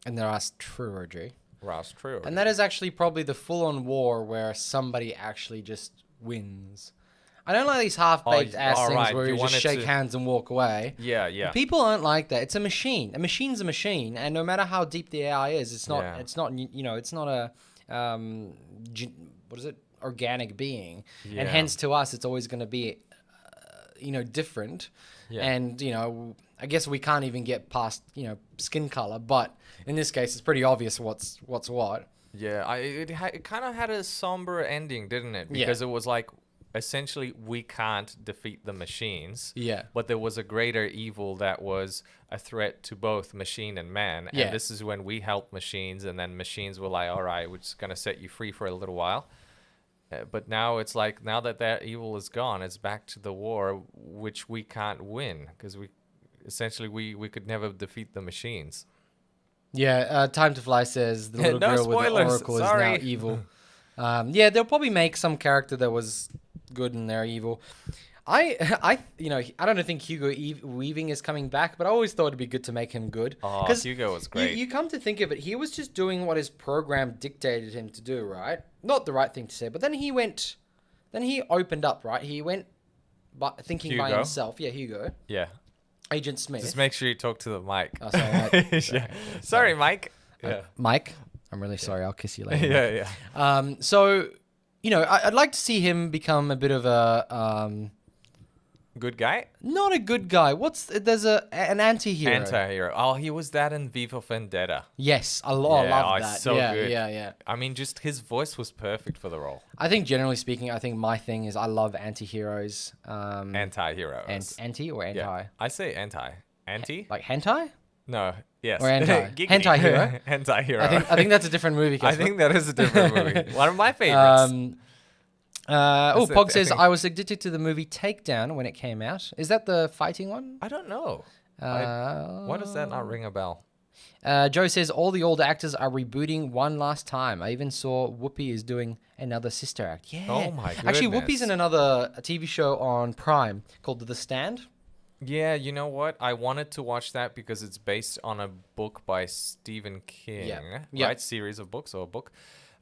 last trilogy. That's true. And that is actually probably the full-on war where somebody actually just wins. I don't like these half-baked ass things alright, where you you just wanted shake to- hands and walk away. Yeah, yeah. People aren't like that. It's a machine. A machine's a machine, and no matter how deep the AI is, it's not. Yeah. It's not. You know, it's not a. What is it? Organic being, Yeah. and hence to us, it's always going to be, different. Yeah. And I guess we can't even get past skin color, but in this case, it's pretty obvious what's what. Yeah, it kind of had a somber ending, didn't it? Yeah. Because it was like essentially we can't defeat the machines. Yeah. But there was a greater evil that was a threat to both machine and man. Yeah. And this is when we helped machines, and then machines were like, all right, we're just going to set you free for a little while. But now it's like, now that evil is gone, it's back to the war, which we can't win because we could never defeat the machines. Yeah, Time to Fly says the little No girl with the spoilers, oracle sorry. is now evil. Yeah, they'll probably make some character that was good and they're evil. I don't think Hugo Weaving is coming back, but I always thought it'd be good to make him good. Oh, Hugo was great. You come to think of it, he was just doing what his program dictated him to do, right? Not the right thing to say, but then he opened up, right? He went thinking by Hugo? himself. Yeah, Hugo. Yeah. Agent Smith. Just make sure you talk to the mic. Oh, sorry, Mike. Yeah. Sorry, Mike. Yeah. Mike, I'm really sorry. I'll kiss you later. Yeah, yeah. So, I'd like to see him become a bit of a Good guy? not a good guy. There's an anti-hero. Anti-hero. Oh, he was that in V for Vendetta. Yes, I Yeah, love oh, that. so yeah, good. yeah. I mean, just his voice was perfect for the role. I think generally speaking, my thing is I love anti-heroes. Anti-heroes. Anti or anti? Yeah. I say anti. Anti? Like hentai? No. Yes. Or anti? Giggity. Hentai-hero? Anti-hero. I think that's a different movie. I Casper. think that is a different movie. One of my favorites. Pog says, think- I was addicted to the movie Takedown when it came out. Is that the fighting one? I don't know. Why does that not ring a bell? Joe says, all the old actors are rebooting one last time. I even saw Whoopi is doing another sister act. Yeah. Oh my Actually, goodness. Whoopi's in another TV show on Prime called The Stand. Yeah, you know what? I wanted to watch that because it's based on a book by Stephen King, Yeah. right? Series of books or a book.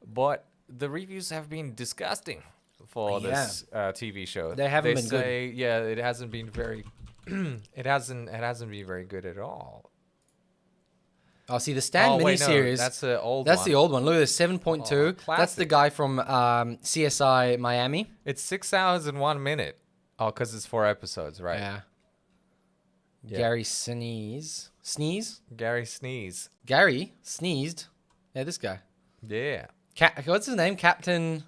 But the reviews have been disgusting for this TV show. They haven't been good. good. Yeah, it hasn't been very. it hasn't been very good at all. Oh, see, The Stand wait, no, miniseries. that's the old. That's one. the old one. Look at this, 7.2. That's the classic. guy from CSI Miami. It's 6 hours and 1 minute. Oh, because it's 4 episodes, right? Yeah. Yeah. Gary Sneeze? Gary Sneeze. Gary sneezed. Yeah, this guy. Yeah. What's his name? Captain.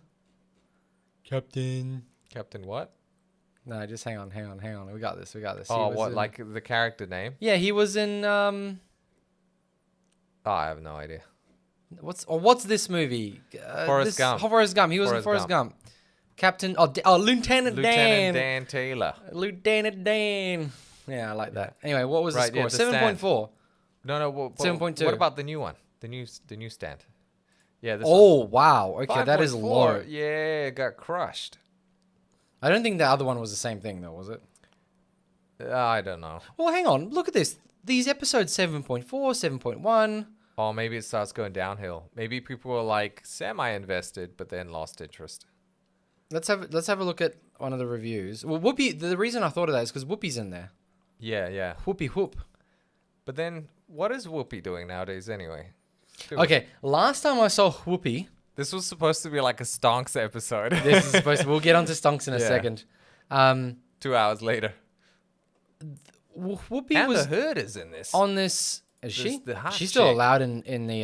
Captain what? No, just hang on. We got this. Oh, He was what? in- Like the character name? Yeah, he was in Oh, I have no idea. what's this movie? Forrest Gump. Forrest Gump. He was in Forrest Forrest Gump. Captain. Lieutenant Dan. Lieutenant Dan Taylor. Lieutenant Dan. Yeah, I like that. Anyway, what was the Right, score? yeah, The Stand. 7.4. No. 7.2. What about the new one? The new stand. Yeah. This Oh wow. Okay, one. that is 5.4. low. Yeah, it got crushed. I don't think the other one was the same thing though, was it? I don't know. Well, hang on. Look at this. These episodes 7.4, 7.1. Oh, maybe it starts going downhill. Maybe people were like semi-invested, but then lost interest. Let's have a look at one of the reviews. Well, Whoopi. The reason I thought of that is because Whoopi's in there. Yeah. Whoopi Whoop. But then, what is Whoopi doing nowadays anyway? Okay, last time I saw Whoopi. This was supposed to be like a Stonks episode. This is supposed to. We'll get onto Stonks in a Yeah. second. 2 hours later. Whoopi Amber was Heard is in this. on this. Is she? the hot She's still chick. allowed in the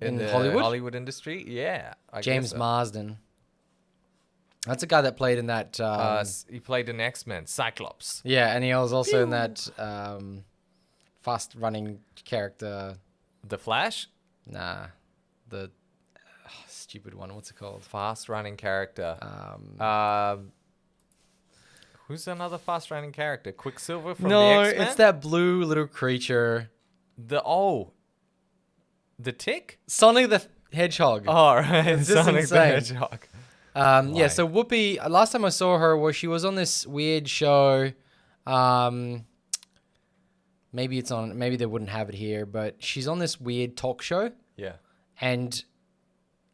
in the Hollywood. industry? Yeah. I James guess so. Marsden. That's a guy that played in that. He played in X-Men, Cyclops. Yeah, and he was also in that fast-running character. The Flash? Nah, the stupid one. What's it called? Fast-running character. Um, Who's another fast-running character? Quicksilver from no, the X-Men? it's that blue little creature. The Tick? Sonic the Hedgehog. Oh, right. It's just Sonic the insane. Hedgehog. Yeah, Why? so Whoopi, last time I saw her was she was on this weird show. Maybe they wouldn't have it here, but she's on this weird talk show Yeah. and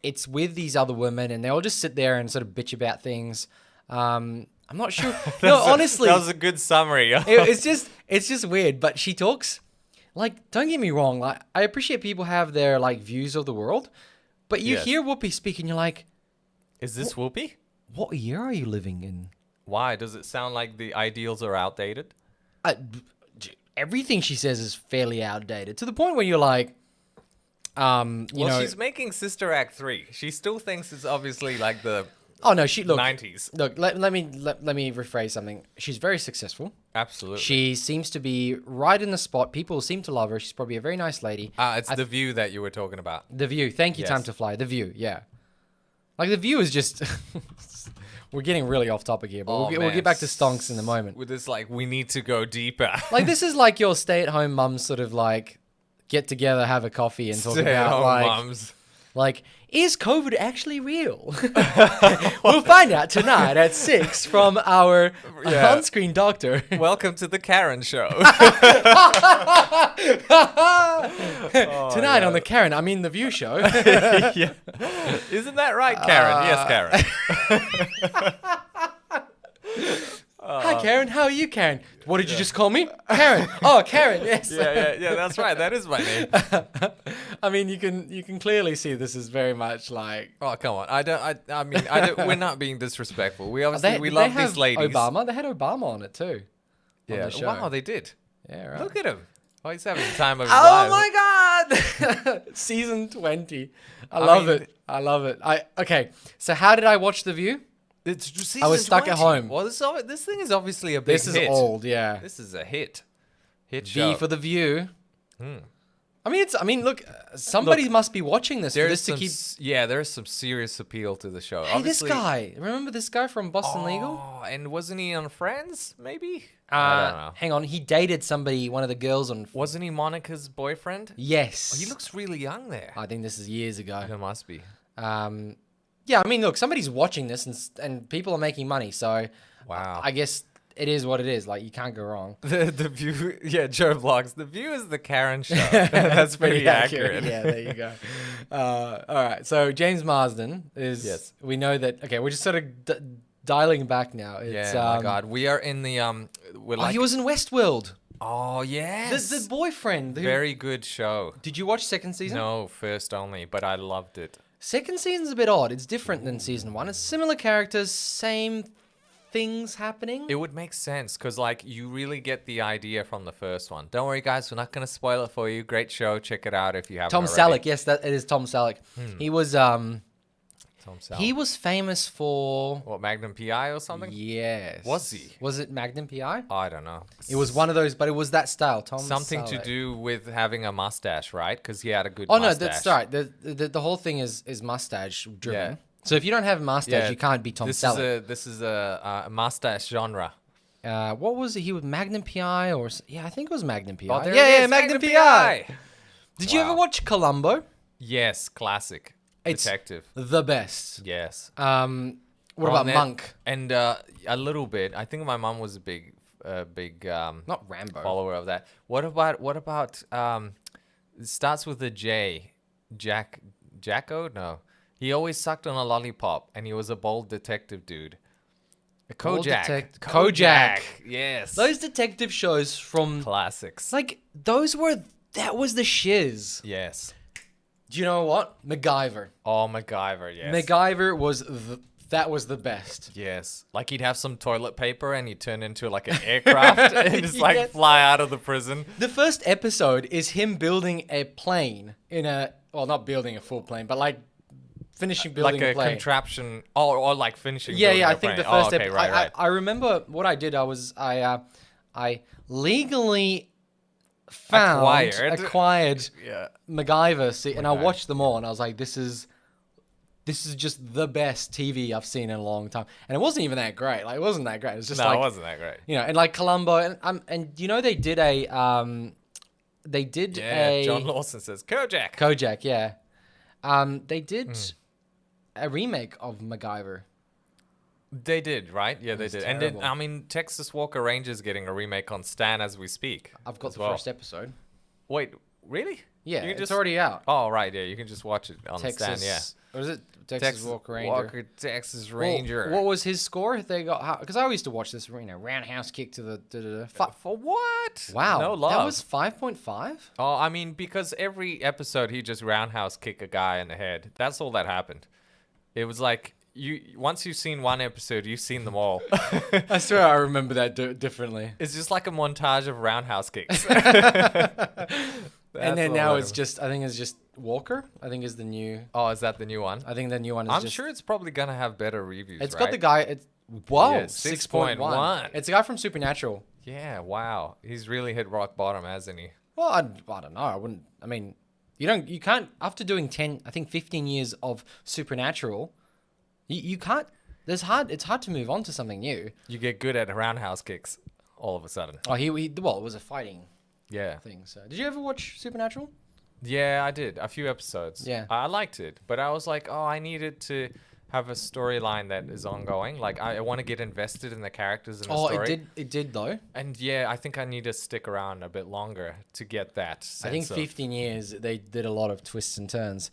it's with these other women and they all just sit there and sort of bitch about things. I'm not sure. No, honestly, That was a good summary. it's just weird, but she talks like, don't get me wrong. Like, I appreciate people have their like views of the world, but you Yes. hear Whoopi speak and you're like, Is this Whoopi? what year are you living in? Why? Does it sound like the ideals are outdated? Everything she says is fairly outdated to the point where you're like, you know, She's making Sister Act 3. She still thinks it's obviously like the Oh no, she look. 90s. Look, let me rephrase something. She's very successful. Absolutely. She seems to be right in the spot. People seem to love her. She's probably a very nice lady. It's The View that you were talking about. The View. Thank you, Yes. Time to Fly. The View. Yeah. Like The View is just. We're getting really off topipic here, but we'll get back to stonks in a moment. With this, like, we need to go deeper. Like this is like your stay-at-home mum sort of like get together, have a coffee, and talk about Stay-at-home like. mums. Like, is COVID actually real? We'll find out tonight at 6 from our Yeah. on-screen doctor. Welcome to the Karen Show. Tonight on the Karen, I mean the View show. Yeah. Isn't that right, Karen? Yes, Karen. Hi, Karen. How are you, Karen? What did you just call me? Karen. Oh, Karen. Yes. Yeah. That's right. That is my name. I mean, you can clearly see this is very much like. Oh, come on. I mean, we're not being disrespectful. We obviously we did love they have these ladies. Obama. They had Obama on it too. On Yeah. the show. Wow, they did. Yeah. Right. Look at him. Oh, he's having the time of his Oh life. my God! Season 20. I love it. Okay. So how did I watch The View? It's just I was stuck at home. Well, this thing is obviously a big This is hit. old, yeah. This is a hit. Hit V show. for The View. I mean, look, somebody must be watching this for There's this to some, keep. there is some serious appeal to the show. Hey, Obviously, this guy. Remember this guy from Boston Legal? Oh, and wasn't he on Friends? Maybe. I don't know. Hang on, he dated somebody, one of the girls on. Wasn't he Monica's boyfriend? Yes. He looks really young there. I think this is years ago. It must be. Yeah, I mean, look, somebody's watching this and people are making money, so Wow. I guess it is what it is. Like, you can't go wrong. The View, Joe Vlogs. The View is the Karen show. That's pretty accurate. Yeah, there you go. All right, so James Marsden is. Yes. We know that. Okay, we're just sort of dialing back now. It's, Yeah, my God. We are in the we're Oh, like he was in Westworld. Oh yes. The boyfriend. Very good show. Did you watch second season? No, first only, but I loved it. Second season's a bit odd. It's different than season one. It's similar characters, same things happening. It would make sense because, like, you really get the idea from the first one. Don't worry, guys. We're not going to spoil it for you. Great show. Check it out if you haven't Tom already. Selleck. Yes, that it is Tom Selleck. He was Tom Selleck. he was famous for What, Magnum PI or something? yes. Was he? Was it Magnum PI? I don't know. It was one of those, but it was that style. Tom Something to Selleck. do with having a mustache, right? Because he had a good Oh no, mustache. that's right. The whole thing is mustache driven. Yeah. So if you don't have a mustache, Yeah, you can't be Tom This Selleck. is a mustache genre. What was it? He was Magnum PI or I think it was Magnum PI. Oh, there yeah, it yeah, is, Magnum PI. Did you ever Wow. watch Columbo? Yes, classic. It's Detective. the best. Yes. What Oh, about and then- Monk? And a little bit. I think my mom was a big Not Rambo. follower of that. What about it starts with a J. Jacko? No. He always sucked on a lollipop and he was a bold detective dude. Bold Kojak. Kojak. Yes. Those detective shows from classics. like that was the shiz. Yes. Do you know what? MacGyver. Oh, MacGyver, yes. MacGyver was that was the best. Yes. Like he'd have some toilet paper and he'd turn into like an aircraft and just like Yes. fly out of the prison. The first episode is him building a plane not building a full plane, but like finishing building Like a a plane. contraption or like finishing. Yeah, building yeah. a I think the plane. first okay, right. I remember what I did. I legally acquired Yeah. MacGyver, and I Okay. watched them all, and I was like, this is just the best TV I've seen in a long time. And it wasn't even that great. Like, it wasn't that great. It was just No, like, it wasn't that great. you know, and like Columbo, and you know they did a Yeah, John Lawson says Kojak. Kojak, yeah. They did Hmm. a remake of MacGyver. They did, right? Yeah, they was did. And then, terrible. I mean, Texas Walker Ranger's getting a remake on Stan as we speak. I've got as the well. first episode. Wait, really? Yeah, You can it's already out. Oh, right, yeah. You can just watch it on Texas, Stan, yeah. What is it? Texas Walker Ranger. Walker, Texas Well, Ranger. what was his score? They got because I used to watch this, roundhouse kick to the. For what? Wow, No love. that was 5.5. Oh, I mean, because every episode he just roundhouse kick a guy in the head. That's all that happened. It was like once you've seen one episode, you've seen them all. I swear I remember that differently. It's just like a montage of roundhouse kicks. And then what now let it's him- just, I think it's just Walker. I think is the new. Oh, is that the new one? I think the new one is I'm just. sure it's probably gonna have better reviews. It's right? got the guy. It's wow, Yeah, 6.1. 6.1. It's a guy from Supernatural. Yeah, wow. He's really hit rock bottom, hasn't he? Well, I don't know. I wouldn't. I mean, you can't. After doing 10, I think 15 years of Supernatural, you can't. It's hard to move on to something new. You get good at roundhouse kicks all of a sudden. Oh, well, it was a fighting Yeah. thing. So, did you ever watch Supernatural? Yeah, I did. A few episodes. Yeah. I liked it. But I was like, oh, I needed to have a storyline that is ongoing. Like, I want to get invested in the characters and the story. It did though. And yeah, I think I need to stick around a bit longer to get that sense I think of- 15 years they did a lot of twists and turns.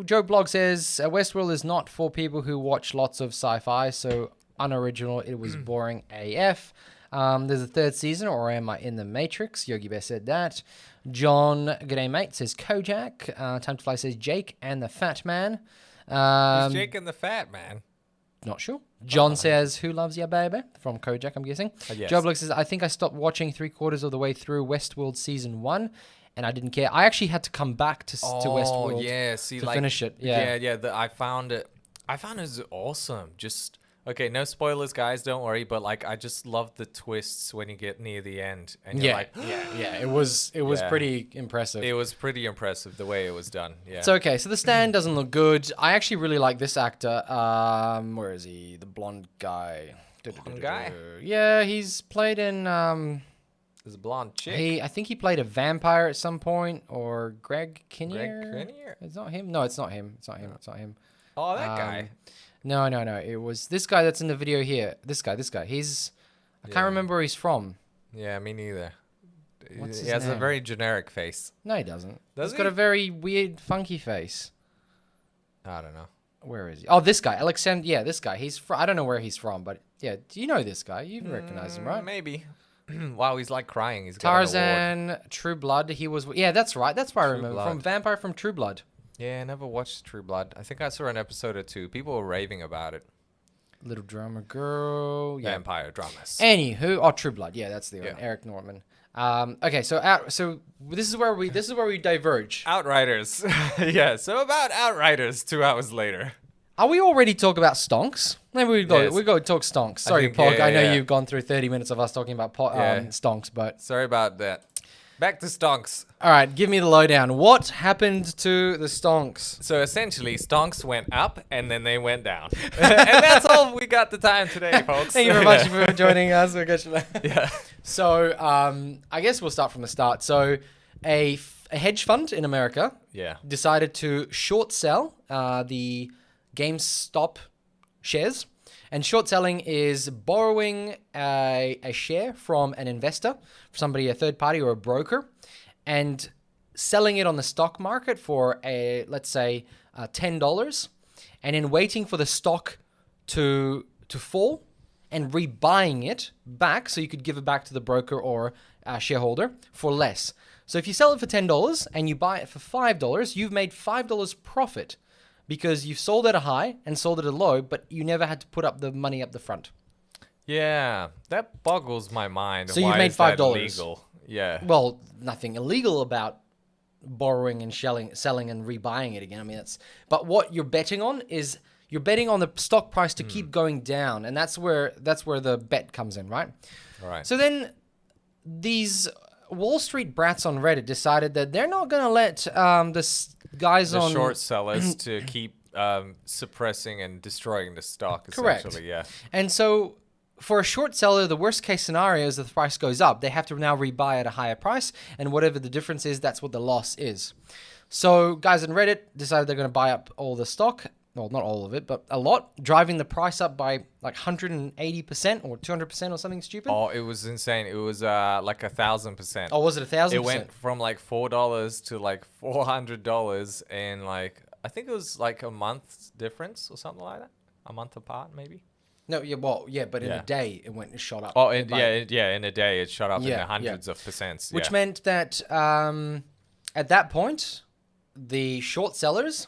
Joe Blog says Westworld is not for people who watch lots of sci-fi, so unoriginal. It was boring AF. There's a third season, or am I in the Matrix? Yogi Bear said that. John, g'day mate, says Kojak. Time to Fly says Jake and the Fat Man. Who's Jake and the Fat Man? Not sure. John says, who loves ya, baby? From Kojak, I'm guessing. Yes. Joe Blog says, I think I stopped watching 3/4 of the way through Westworld Season 1, and I didn't care. I actually had to come back to Westworld yeah. See, to like, finish it. Yeah. Yeah. I found it. I found it was awesome. Just okay. No spoilers, guys. Don't worry. But like, I just love the twists when you get near the end, and you're like, yeah. It was Yeah. pretty impressive. it was pretty impressive the way it was done. Yeah. It's okay. So The Stand doesn't look good. I actually really like this actor. Where is he? The blonde guy. Blonde guy? Yeah, he's played in. There's a blonde chick. I think he played a vampire at some point, or Greg Kinnear. Greg Kinnear? It's not him. No, it's not him. It's not him. It's not him. Oh, that guy. No. It was this guy that's in the video here. This guy. He's. I can't remember where he's from. Yeah, me neither. What's He his has a name? very generic face. No, he doesn't. Does He's got he? a very weird, funky face. I don't know. Where is he? Oh, this guy, Alexander. Yeah, this guy. I don't know where he's from, but yeah, do you know this guy? You recognize him, right? Maybe. Wow, he's like crying. He's got an award. Tarzan, True Blood. He was. Yeah, that's right. That's why I True remember Blood. from Vampire from True Blood. Yeah, I never watched True Blood. I think I saw an episode or two. People were raving about it. Little Drummer Girl. Yeah. Vampire dramas. Anywho, True Blood. Yeah, that's the one. Yeah. Eric Norman. Okay, so this is where we diverge. Outriders. Yeah, so about Outriders 2 hours later. Are we already talking about stonks? Maybe we Yes. go talk stonks. Sorry, think- Pog. yeah, I know yeah. you've gone through 30 minutes of us talking about Yeah. stonks, but Sorry about that. Back to Stonks. all right, give me the lowdown. What happened to the stonks? So essentially, Stonks went up and then they went down. And that's all we got the time today, folks. Thank you very much for joining us. We'll get you later. Yeah. So, I guess we'll start from the start. So, a hedge fund in America Yeah. decided to short sell the GameStop shares. And short selling is borrowing a share from an investor, somebody, a third party or a broker, and selling it on the stock market for let's say $10, and then waiting for the stock to fall and rebuying it back, so you could give it back to the broker or shareholder for less. So if you sell it for $10 and you buy it for $5, you've made $5 profit because you've sold at a high and sold at a low, but you never had to put up the money up the front. Yeah. That boggles my mind. So you Why made is that $5. illegal? Yeah. Well, nothing illegal about borrowing and selling and rebuying it again. I mean, but what you're betting on is you're betting on the stock price to keep going down, and that's where the bet comes in, right? All right. So then these Wall Street brats on Reddit decided that they're not going to let guys the on short sellers to keep suppressing and destroying the stock, Correct. essentially. Yeah. And so for a short seller, the worst case scenario is that the price goes up. They have to now rebuy at a higher price, and whatever the difference is, that's what the loss is. So guys on Reddit decided they're going to buy up all the stock. Well, not all of it, but a lot, driving the price up by like 180% or 200% or something stupid. Oh, it was insane. It was like 1,000%. Oh, was it 1,000%? It went from like $4 to like $400 in like, I think it was like a month's difference or something like that. A month apart, maybe. No, yeah, well, yeah, but in Yeah. a day it went and shot up. Oh, by- in a day it shot up in Yeah, the hundreds of percents. Which Yeah. meant that at that point, the short sellers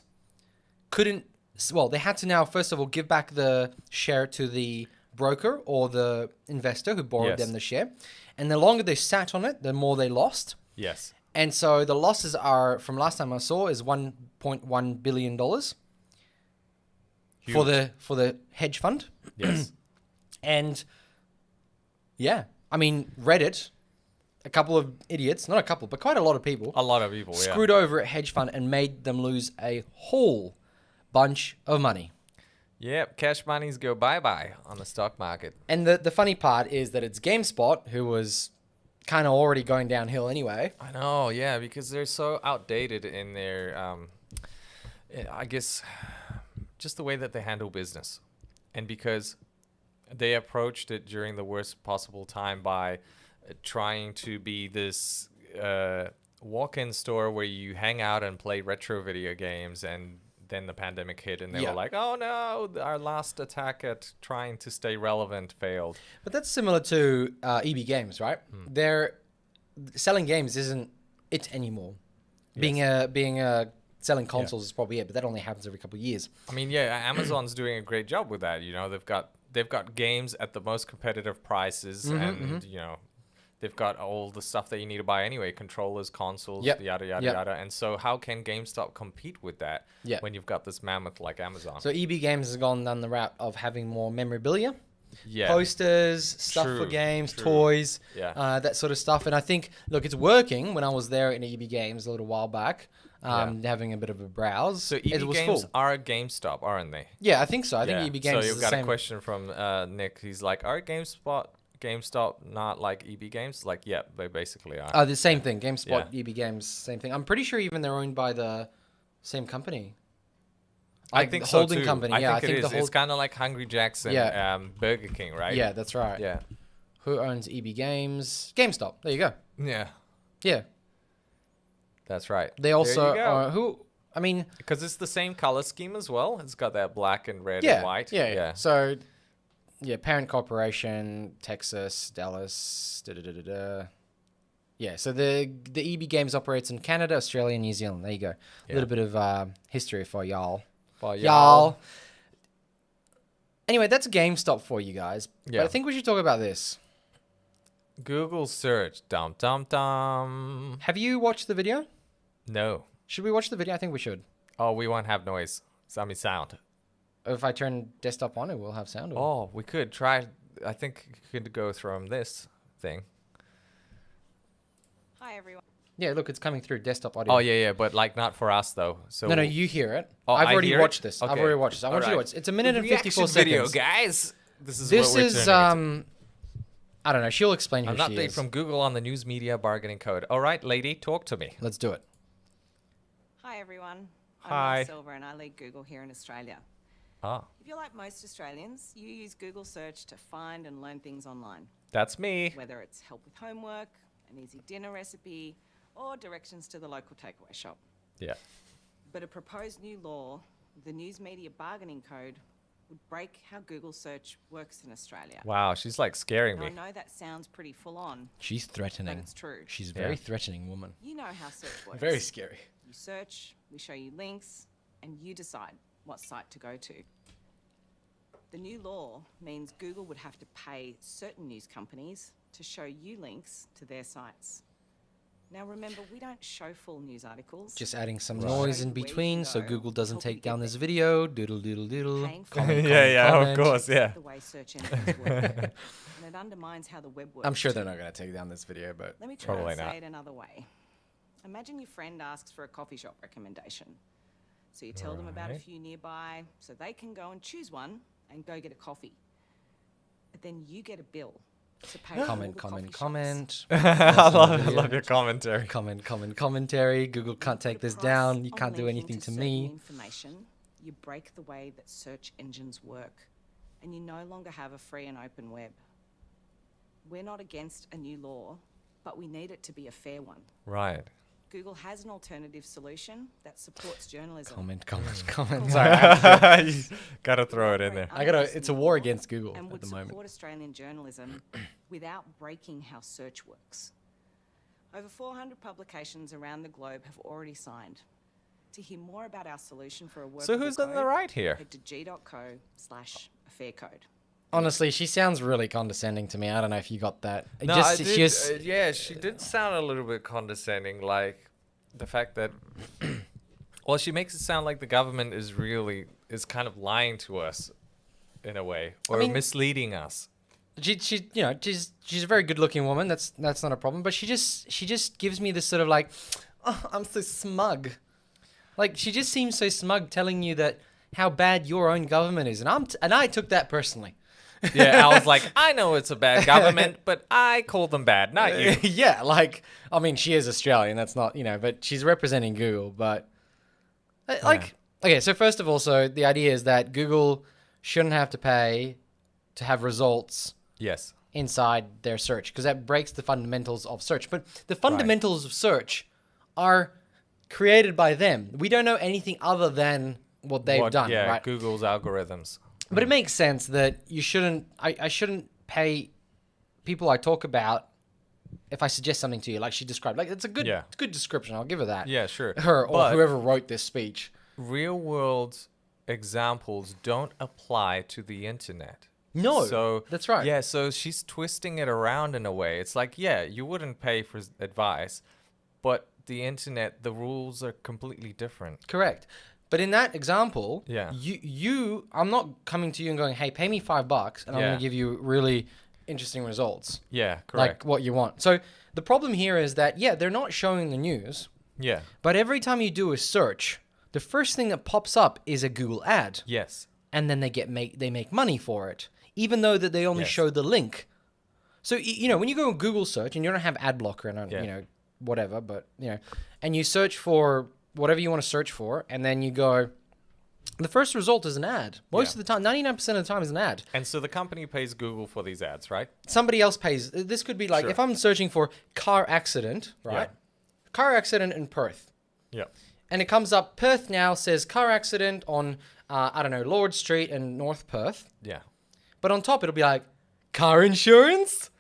couldn't. Well, they had to now, first of all, give back the share to the broker or the investor who borrowed Yes. them the share. And the longer they sat on it, the more they lost. Yes. And so the losses are, from last time I saw, is $1.1 billion for the hedge fund. Yes. And yeah, I mean, Reddit, a couple of idiots, not a couple, but quite a lot of people, A lot of people, screwed over a hedge fund and made them lose a whole bunch of money. Yep, cash monies go bye-bye on the stock market. And the funny part is that it's GameSpot, who was kind of already going downhill anyway. I know, yeah, because they're so outdated in their, I guess, just the way that they handle business. And because they approached it during the worst possible time by trying to be this walk-in store where you hang out and play retro video games, and then the pandemic hit and they were like, oh no, our last attack at trying to stay relevant failed. But that's similar to EB Games, right? They're selling games isn't it anymore. Yes. Being selling consoles is probably it, but that only happens every couple of years. I mean, yeah, Amazon's doing a great job with that. You know, they've got games at the most competitive prices, and you know, they've got all the stuff that you need to buy anyway, controllers, consoles, yada yada yada. And so, how can GameStop compete with that when you've got this mammoth like Amazon? So EB Games has gone down the route of having more memorabilia, yeah, posters, stuff for games, toys, that sort of stuff. And I think, look, it's working. When I was there in EB Games a little while back, having a bit of a browse, so it EB was Games full. are a GameStop, aren't they? Yeah, I think so. I think EB Games. So is you've the got same. a question from Nick. He's like, are GameStop not like EB Games? Like, yeah, they basically are. The same thing. GameSpot, EB Games, same thing. I'm pretty sure even they're owned by the same company. I Like think the so holding too. company. I think it is. It's kind of like Hungry Jack's and Burger King, right? Yeah, that's right. Yeah. Who owns EB Games? GameStop. There you go. Yeah. Yeah. That's right. They also are I mean, because it's the same color scheme as well. It's got that black and red yeah, and white. Yeah. So, parent corporation, Texas, Dallas, Yeah, so the EB Games operates in Canada, Australia, and New Zealand. There you go. A little bit of history for y'all. Y'all. Anyway, that's GameStop for you guys. Yeah. But I think we should talk about this. Google search. Dum dum dum. Have you watched the video? No. Should we watch the video? I think we should. Oh, we won't have noise. Sound. If I turn desktop on, it will have sound. Oh, we could try. I think you could go from this thing. Hi, everyone. Yeah, look, it's coming through desktop audio. Oh, yeah, but like not for us though. So No, you hear it. Oh, I've I already hear it? watched this. Okay. I've already watched this. I want you to Alright. watch. It's a minute and Reaction 54 video, seconds. guys. This is This what we're is turning into. I don't know. She'll explain who An she update is. from Google on the news media bargaining code. All right, lady, talk to me. Let's do it. Hi, everyone. I'm Hi. Mel Silver, and I lead Google here in Australia. Ah, If you're like most Australians, you use Google search to find and learn things online, that's me. whether it's help with homework, an easy dinner recipe, or directions to the local takeaway shop. Yeah. But a proposed new law, the News Media Bargaining Code, would break how Google search works in Australia. Wow, she's like scaring Now, I me. know that sounds pretty full on, She's threatening. but it's true. She's a very threatening woman. You know how search works. Very scary. You search, we show you links, and you decide what site to go to. The new law means Google would have to pay certain news companies to show you links to their sites. Now remember, we don't show full news articles. Just adding some Right. noise Show in you where you between can so go, Google doesn't help you take down get this there. video. Doodle doodle doodle. Paying for Comment, Yeah, comment, of course, yeah. the way search engines work, and it undermines how the web works. I'm sure they're too. not going to take down this video, but Let me try Probably and not. say it another way. Imagine your friend asks for a coffee shop recommendation. So you tell them about a Right. few nearby so they can go and choose one and go get a coffee. But then you get a bill to pay for all comment, the comment, coffee shops. comment. I love your commentary. Commentary. Google can't take The this price down. You of can't do linking anything to certain me. Information, you break the way that search engines work, and you no longer have a free and open web. We're not against a new law, but we need it to be a fair one. Right. Google has an alternative solution that supports journalism. Comment. Sorry. You gotta throw it in there. It's a war against Google and at would the support moment. Australian journalism without breaking how search works. Over 400 publications around the globe have already signed. To hear more about our solution for a workable So who's in the code, right here? head to g.co/affaircode. Honestly, she sounds really condescending to me. I don't know if you got that. No, Just, I she did. was- Yeah, she did sound a little bit condescending. Like the fact that, well, she makes it sound like the government is kind of lying to us, in a way, or mean- misleading us. she's a very good-looking woman. That's not a problem. But she just gives me this sort of like, oh, I'm so smug. Like she just seems so smug, telling you that how bad your own government is, and I took that personally. Yeah, I was like, I know it's a bad government, but I call them bad, not you. Yeah, like I mean, she is Australian. That's not but she's representing Google. But okay, so first of all, so the idea is that Google shouldn't have to pay to have results Yes. inside their search because that breaks the fundamentals of search. But the fundamentals of search are created by them. We don't know anything other than what they've done, Yeah, right? Google's algorithms. But it makes sense that you shouldn't. I shouldn't pay people I talk about if I suggest something to you, like she described. Like it's a good, good description. I'll give her that. Yeah, sure. Her or But whoever wrote this speech. real world examples don't apply to the internet. No, So that's right. Yeah, so she's twisting it around in a way. It's like, yeah, you wouldn't pay for advice, but the internet, the rules are completely different. Correct. But in that example, Yeah. I'm not coming to you and going, "Hey, pay me $5 and I'm Yeah. going to give you really interesting results, Yeah, correct. like what you want." So the problem here is that they're not showing the news, Yeah. but every time you do a search, the first thing that pops up is a Google ad, Yes. and then they make money for it, even though that they only Yes. show the link. So when you go on Google search and you don't have ad blocker and Yeah. whatever, but and you search for whatever you want to search for, and then you go, the first result is an ad. Most of the time, 99% of the time is an ad. And so the company pays Google for these ads, right? Somebody else pays. This could be like, Sure. if I'm searching for car accident, right? Yeah. Car accident in Perth. Yeah. And it comes up, Perth now says car accident on, Lord Street in North Perth. Yeah. But on top, it'll be like, car insurance?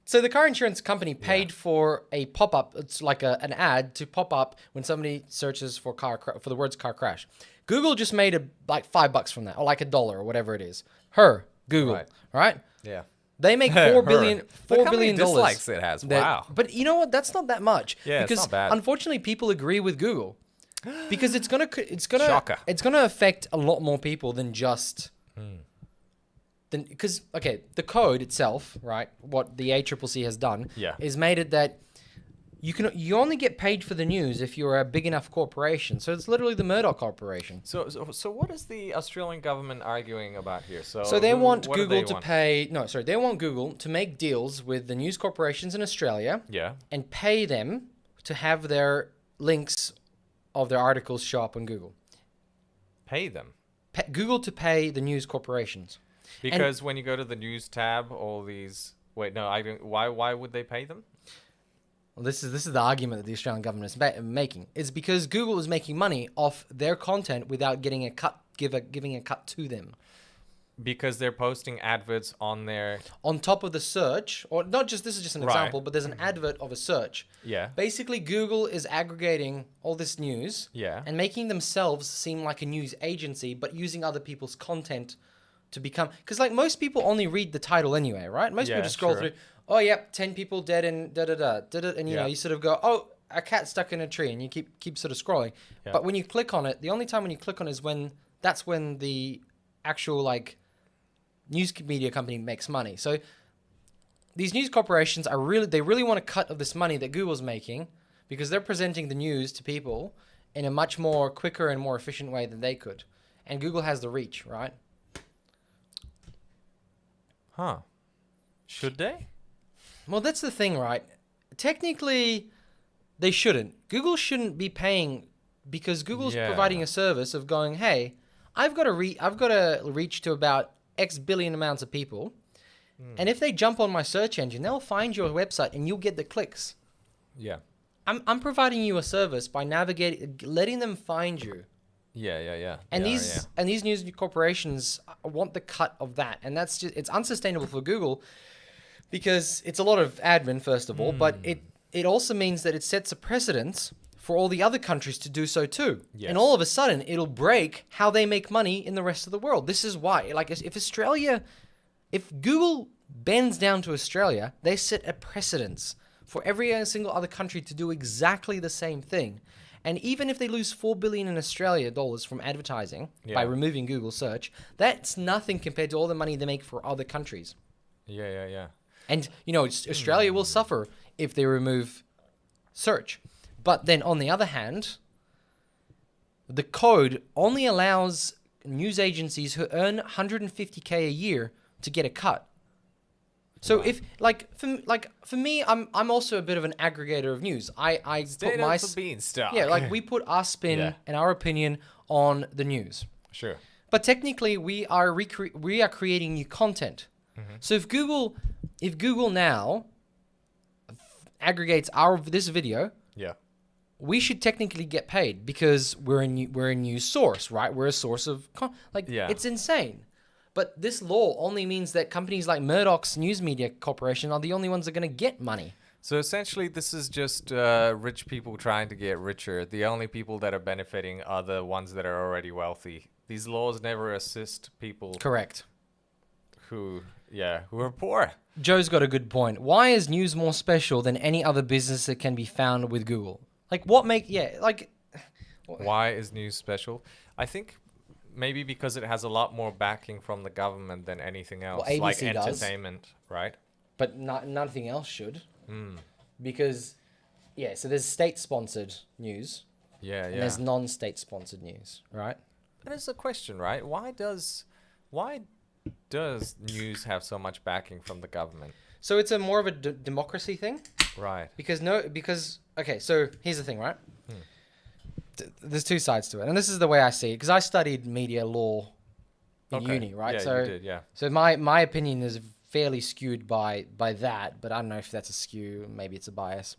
So the car insurance company paid for a pop-up. It's like an ad to pop up when somebody searches for for the words car crash. Google just made like $5 from that, or like $1 or whatever it is. Google, right? Yeah. They make $4 billion. Look how many dislikes it has. Wow. But you know what? That's not that much. Yeah, it's because not bad. unfortunately, people agree with Google because it's gonna Shocker. it's gonna affect a lot more people than just. Because the code itself, right? What the ACCC has done, is made it that you only get paid for the news if you're a big enough corporation. So it's literally the Murdoch Corporation. So what is the Australian government arguing about here? So they want Google to pay. No, sorry, they want Google to make deals with the news corporations in Australia. Yeah. And pay them to have their links of their articles show up on Google. Pay them. Google to pay the news corporations. Because when you go to the news tab, all these... Wait, no, I don't... Why would they pay them? Well, this is the argument that the Australian government is making. It's because Google is making money off their content without getting a cut, giving a cut to them. Because they're posting adverts on their... On top of the search, or not just, this is just an example, but there's an advert of a search. Yeah. Basically, Google is aggregating all this news and making themselves seem like a news agency, but using other people's content to become... Because like most people only read the title anyway, right? Most people just scroll through, 10 people dead in da-da-da, and you sort of go, oh, a cat stuck in a tree, and you keep sort of scrolling. Yeah. But when you click on it, the only time when you click on it is when the actual like news media company makes money. So these news corporations they really want a cut of this money that Google's making because they're presenting the news to people in a much more quicker and more efficient way than they could. And Google has the reach, right? Huh. Should they? Well, that's the thing, right? Technically, they shouldn't. Google shouldn't be paying because Google's providing a service of going, hey, I've got to reach to about X billion amounts of people. And if they jump on my search engine, they'll find your website and you'll get the clicks. Yeah. I'm providing you a service by letting them find you. Yeah. And these news corporations want the cut of that, and that's just it's unsustainable for Google because it's a lot of admin first of all, but it also means that it sets a precedence for all the other countries to do so too. Yes. And all of a sudden, it'll break how they make money in the rest of the world. This is why, like, if Australia if Google bends down to Australia, they set a precedence for every single other country to do exactly the same thing. And even if they lose $4 billion in Australia dollars from advertising by removing Google search, that's nothing compared to all the money they make for other countries. Yeah. And, Australia will suffer if they remove search. But then on the other hand, the code only allows news agencies who earn 150K a year to get a cut. So if for me, I'm also a bit of an aggregator of news. I put my beanstalk. Yeah, we put our spin and our opinion on the news. Sure. But technically, we are creating new content. So if Google now aggregates this video, we should technically get paid because we're a news source, right? We're a source of it's insane. But this law only means that companies like Murdoch's News Media Corporation are the only ones that are going to get money. So essentially, this is just rich people trying to get richer. The only people that are benefiting are the ones that are already wealthy. These laws never assist people. Correct. Who are poor. Joe's got a good point. Why is news more special than any other business that can be found with Google? Why is news special? I think maybe because it has a lot more backing from the government than anything else, ABC like does. entertainment, right? But nothing else should. Because, so there's state-sponsored news. And there's non-state sponsored news, right? That is a question, right? Why does news have so much backing from the government? So it's more of a democracy thing, right? Okay, so here's the thing, right? There's two sides to it, and this is the way I see it because I studied media law in uni, right? Yeah, so you did, yeah. So my opinion is fairly skewed by that, but I don't know if that's a skew, maybe it's a bias.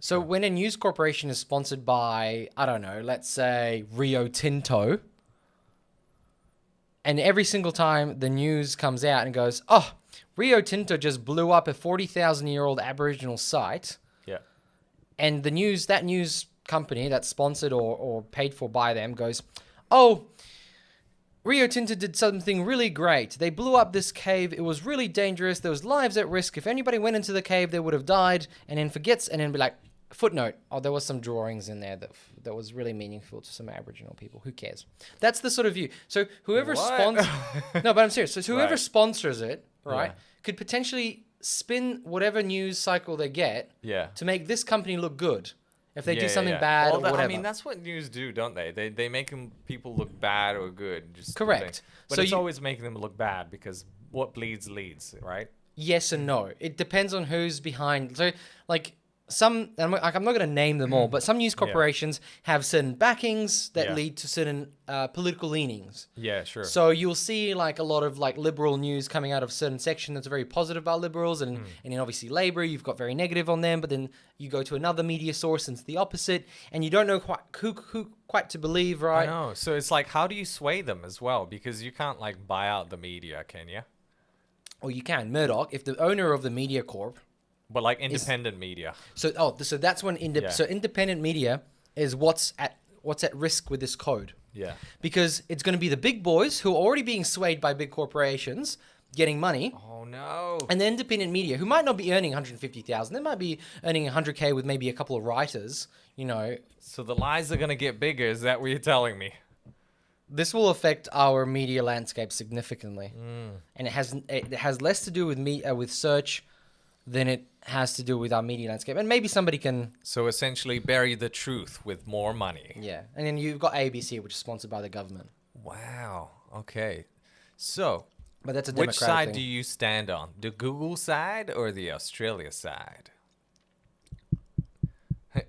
So when a news corporation is sponsored by, I don't know, let's say Rio Tinto, and every single time the news comes out and goes, oh, Rio Tinto just blew up a 40,000-year-old Aboriginal site. Yeah. And that news company that's sponsored or paid for by them goes, oh, Rio Tinto did something really great. They blew up this cave. It was really dangerous. There was lives at risk. If anybody went into the cave, they would have died. And then be like, footnote, there was some drawings in there that was really meaningful to some Aboriginal people. Who cares? That's the sort of view. So whoever sponsors... No, but I'm serious. So whoever sponsors it, right, could potentially spin whatever news cycle they get to make this company look good. If they do something bad or whatever. I mean, that's what news do, don't they? They make people look bad or good. Just correct. But it's always making them look bad because what bleeds leads, right? Yes and no. It depends on who's behind. So, I'm not going to name them all, but some news corporations have certain backings that lead to certain political leanings. Yeah, sure. So you'll see a lot of liberal news coming out of certain section that's very positive about liberals, and then obviously Labour, you've got very negative on them. But then you go to another media source and it's the opposite, and you don't know who quite to believe, right? I know. So it's how do you sway them as well? Because you can't buy out the media, can you? Or you can. Murdoch, if the owner of the media corp. But independent media. So that's when so independent media is what's at risk with this code. Yeah. Because it's going to be the big boys who are already being swayed by big corporations getting money. Oh no. And the independent media who might not be earning 150,000, they might be earning 100K with maybe a couple of writers, So the lies are going to get bigger, is that what you're telling me? This will affect our media landscape significantly. And it has less to do with search than it has to do with our media landscape. And maybe somebody can... So essentially bury the truth with more money. Yeah. And then you've got ABC, which is sponsored by the government. Wow. Okay. So... But that's a which democratic side thing. do you stand on? The Google side or the Australia side?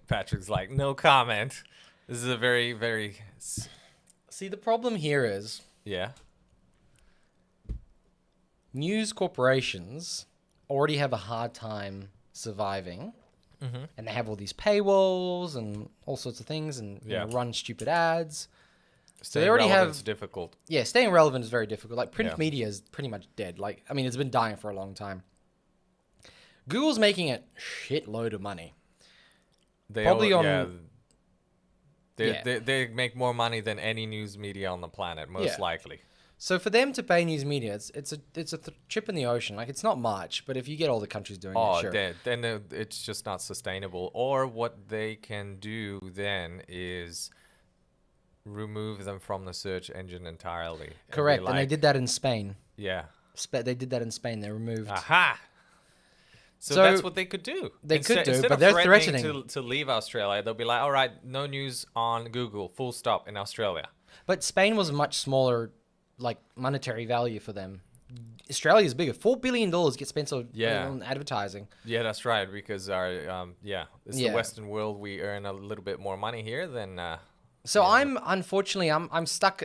Patrick's like, no comment. This is a very, very... See, the problem here is... Yeah? News corporations... already have a hard time surviving, and they have all these paywalls and all sorts of things, and run stupid ads. So they already have difficult. Yeah, staying relevant is very difficult. Print media is pretty much dead. It's been dying for a long time. Google's making a shitload of money. They make more money than any news media on the planet, most likely. So for them to pay news media, it's a chip in the ocean. Like, it's not much, but if you get all the countries doing it, sure. Then it's just not sustainable. Or what they can do then is remove them from the search engine entirely. Correct, and they did that in Spain. Yeah. They did that in Spain. They removed. Aha. So that's what they could do. They could do, instead but of they're threatening to leave Australia. They'll be like, all right, no news on Google, full stop in Australia. But Spain was a much smaller, like, monetary value for them. Australia is bigger. $4 billion gets spent on advertising. Yeah, that's right. Because our it's the Western world. We earn a little bit more money here than. So unfortunately I'm stuck.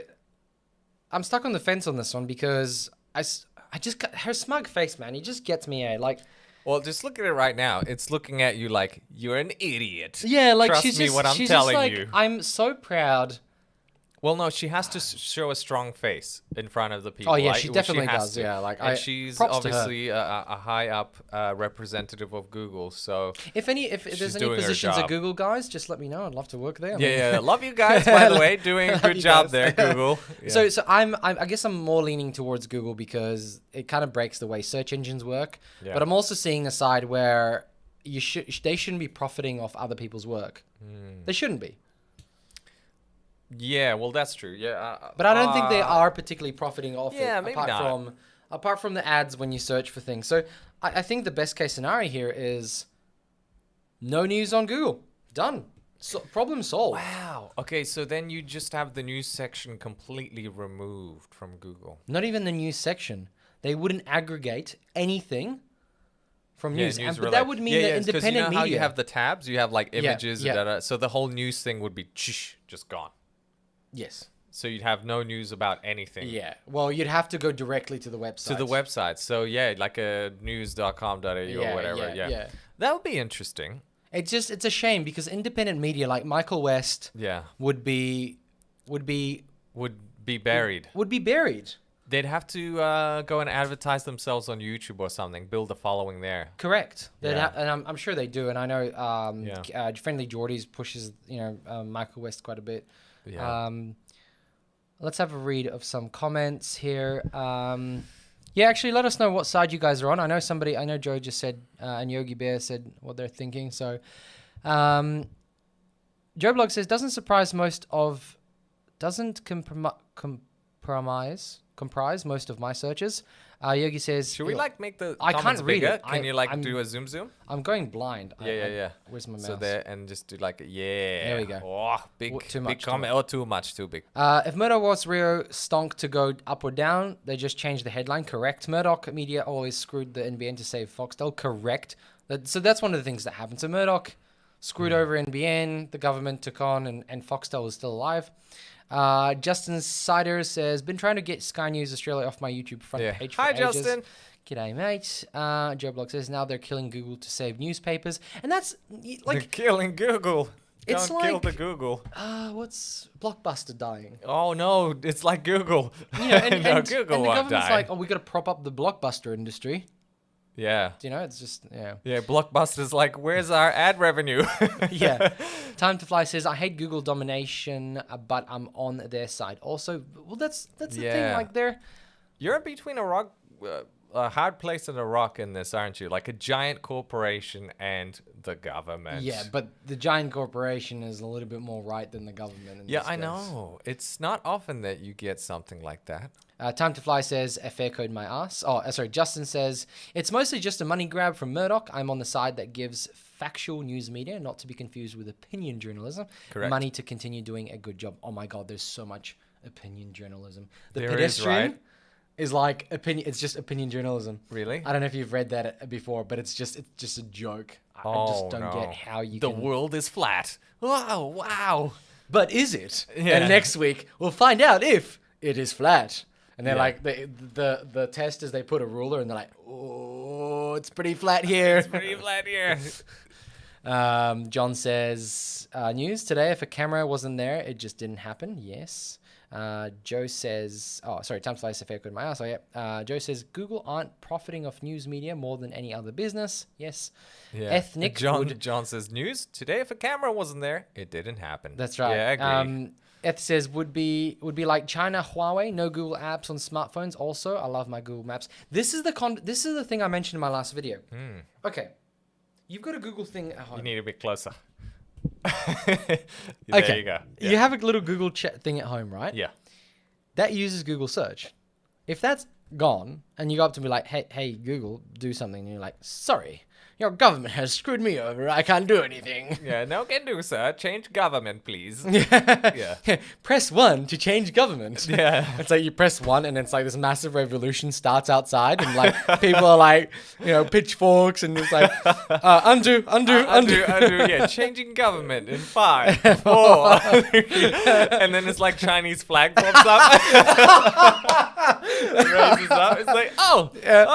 I'm stuck on the fence on this one because I just got her smug face, man. He just gets me. Like. Well, just look at it right now. It's looking at you like you're an idiot. Yeah, like Trust she's me just, when I'm she's telling just like, you. I'm so proud. Well, no, she has to show a strong face in front of the people. Oh yeah, like, she definitely does. to. Yeah, like and she's props to her. obviously a high up representative of Google. So if there's any positions at Google, guys, just let me know. I'd love to work there. Yeah, love you guys. By the way, doing a good job there, Google. Yeah. So I guess I'm more leaning towards Google because it kind of breaks the way search engines work. Yeah. But I'm also seeing the side where they shouldn't be profiting off other people's work. They shouldn't be. Yeah, well, that's true. Yeah, but I don't think they are particularly profiting off it. Maybe Apart from the ads when you search for things. So I think the best case scenario here is no news on Google. Done. Problem solved. Wow. Okay, so then you just have the news section completely removed from Google. Not even the news section. They wouldn't aggregate anything from news. But that would mean that independent you know media. How you have the tabs, you have like images, yeah. So the whole news thing would be just gone. Yes. So you'd have no news about anything. Yeah. Well, you'd have to go directly to the website. To the website. So yeah, like a news.com.au or whatever. Yeah. That would be interesting. It's a shame because independent media like Michael West would be buried. Would be buried. They'd have to go and advertise themselves on YouTube or something, build a following there. Correct. And I'm sure they do. And I know Friendly Geordies pushes Michael West quite a bit. Yeah. Let's have a read of some comments here. Actually, let us know what side you guys are on. I know Joe just said, and Yogi Bear said what they're thinking. So, Joe Blog says, doesn't comprise most of my searches. Yogi says, should we make the I comments can't read bigger? it. Can you do a zoom? I'm going blind. Yeah. Where's my mouse? So there, and just do There we go. Oh, Too much. Big comment. Oh, too much, too big. If Murdoch wants Rio stonk to go up or down, they just changed the headline. Correct. Murdoch Media always screwed the NBN to save Foxtel. Correct. So that's one of the things that happened. So Murdoch screwed over NBN. The government took on, and Foxtel is still alive. Justin Sider says, been trying to get Sky News Australia off my YouTube front page for ages. Justin. G'day, mate. Joe Block says, now they're killing Google to save newspapers. And that's like... They're killing Google. It's Don't kill the Google. What's Blockbuster dying? Oh, no. It's like Google. And Google and the government's die. like, we got to prop up the Blockbuster industry. Yeah. It's just, Yeah, Blockbuster's like, where's our ad revenue? Yeah. Time to Fly says, I hate Google domination, but I'm on their side. Also, well, that's the thing. Like, you're between a hard place and a rock in this, aren't you? Like a giant corporation and the government. Yeah, but the giant corporation is a little bit more right than the government. I know. It's not often that you get something like that. Time to Fly says, fair code my ass. Justin says, it's mostly just a money grab from Murdoch. I'm on the side that gives factual news media, not to be confused with opinion journalism, money to continue doing a good job. Oh my God, there's so much opinion journalism. The Pedestrian is like opinion. It's just opinion journalism. Really? I don't know if you've read that before, but it's just a joke. I just don't get how you The world is flat. Wow. But is it? Yeah. And next week, we'll find out if it is flat. And they're like, the test is they put a ruler and they're like, oh, it's pretty flat here. It's pretty flat here. John says, news today, if a camera wasn't there, it just didn't happen. Yes. Joe says, oh, sorry, time to fly fair good my ass. Oh, yeah. Joe says, Google aren't profiting off news media more than any other business. Yes. Yeah. Ethnic John says, news today, if a camera wasn't there, it didn't happen. That's right. Yeah, I agree. Eth says would be like China, Huawei, no Google apps on smartphones. Also, I love my Google Maps. This is the thing I mentioned in my last video. Okay, you've got a Google thing at home. You need a bit closer. Okay, There you go. Yeah. You have a little Google chat thing at home, right? Yeah. That uses Google search. If that's gone and you go up to me like, hey Google, do something, and you're like, sorry, your government has screwed me over. I can't do anything. Yeah, no can do, sir. Change government, please. Yeah. Press 1 to change government. Yeah. It's like you press 1 and it's like this massive revolution starts outside and like people are like, pitchforks and it's like, undo. Yeah, changing government in 5, 4. And then it's like Chinese flag pops up. Raises up. It's like, oh,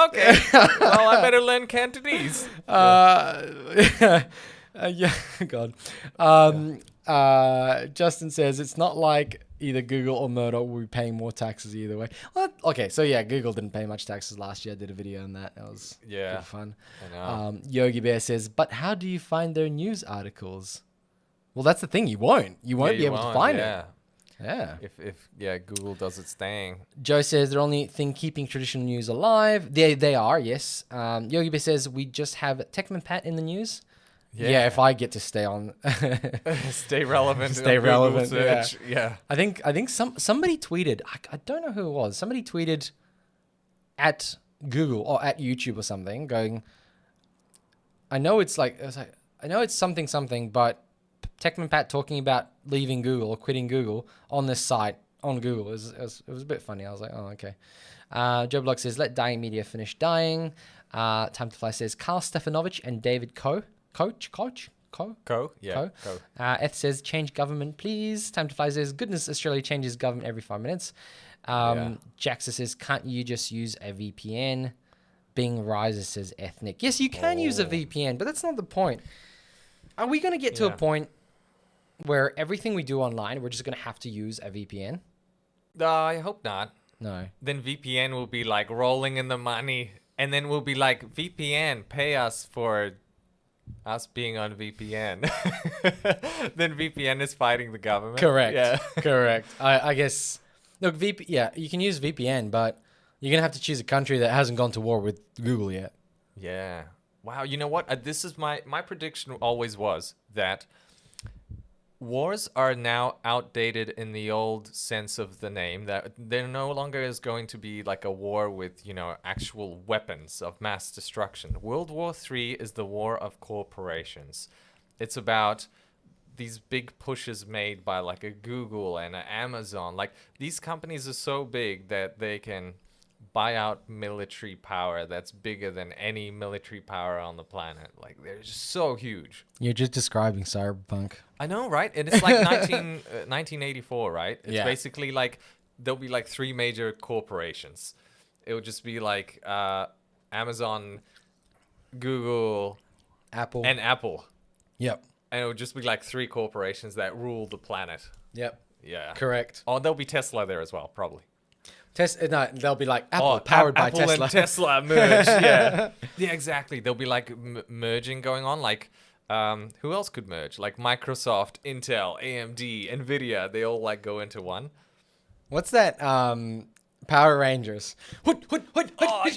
okay. Well, I better learn Cantonese. Yeah, God. Justin says it's not like either Google or Murdoch will be paying more taxes either way. Well, okay, so yeah, Google didn't pay much taxes last year. I did a video on that. That was good fun. I know. Yogi Bear says, but how do you find their news articles? Well, that's the thing. You won't be able to find it. Yeah. If Google does its thing. Joe says the only thing keeping traditional news alive. They are, yes. Yogi Bear says we just have Techman Pat in the news. Yeah, if I get to stay on, stay relevant. Stay relevant. Search. Yeah. I think somebody tweeted. I don't know who it was. Somebody tweeted at Google or at YouTube or something, going, I know it's something, but Techman Pat talking about leaving Google or quitting Google on this site on Google. It was a bit funny. I was like, oh, okay. Joe Block says, let dying media finish dying. Time to Fly says, Carl Stefanovich and David Koch. Eth says, change government, please. Time to Fly says, goodness, Australia changes government every 5 minutes. Jaxa says, can't you just use a VPN? Bing Riser says, ethnic. Yes, you can use a VPN, but that's not the point. Are we going to get to a point where everything we do online, we're just going to have to use a VPN? I hope not. No. Then VPN will be like rolling in the money, and then we'll be like, VPN, pay us for us being on VPN. Then VPN is fighting the government. Correct. Yeah. Correct. I guess. Look, you can use VPN, but you're going to have to choose a country that hasn't gone to war with Google yet. Yeah. Wow. You know what? This is my prediction always was that wars are now outdated in the old sense of the name, that there no longer is going to be like a war with, actual weapons of mass destruction. World War III is the war of corporations. It's about these big pushes made by like a Google and an Amazon. Like these companies are so big that they can buy out military power that's bigger than any military power on the planet. Like they're just so huge. You're just describing cyberpunk. I know, right? And it's like 1984, right? It's basically like there'll be like 3 major corporations. It would just be like Amazon, Google, Apple. and Apple. Yep. And it would just be like 3 corporations that rule the planet. Yep. Yeah. Correct. Oh, there'll be Tesla there as well, probably. No, they'll be like Apple powered by Apple Tesla. And Tesla merge. Yeah. Yeah, exactly. There'll be like merging going on. Like, who else could merge? Like Microsoft, Intel, AMD, Nvidia. They all like go into one. What's that? Power Rangers. Oh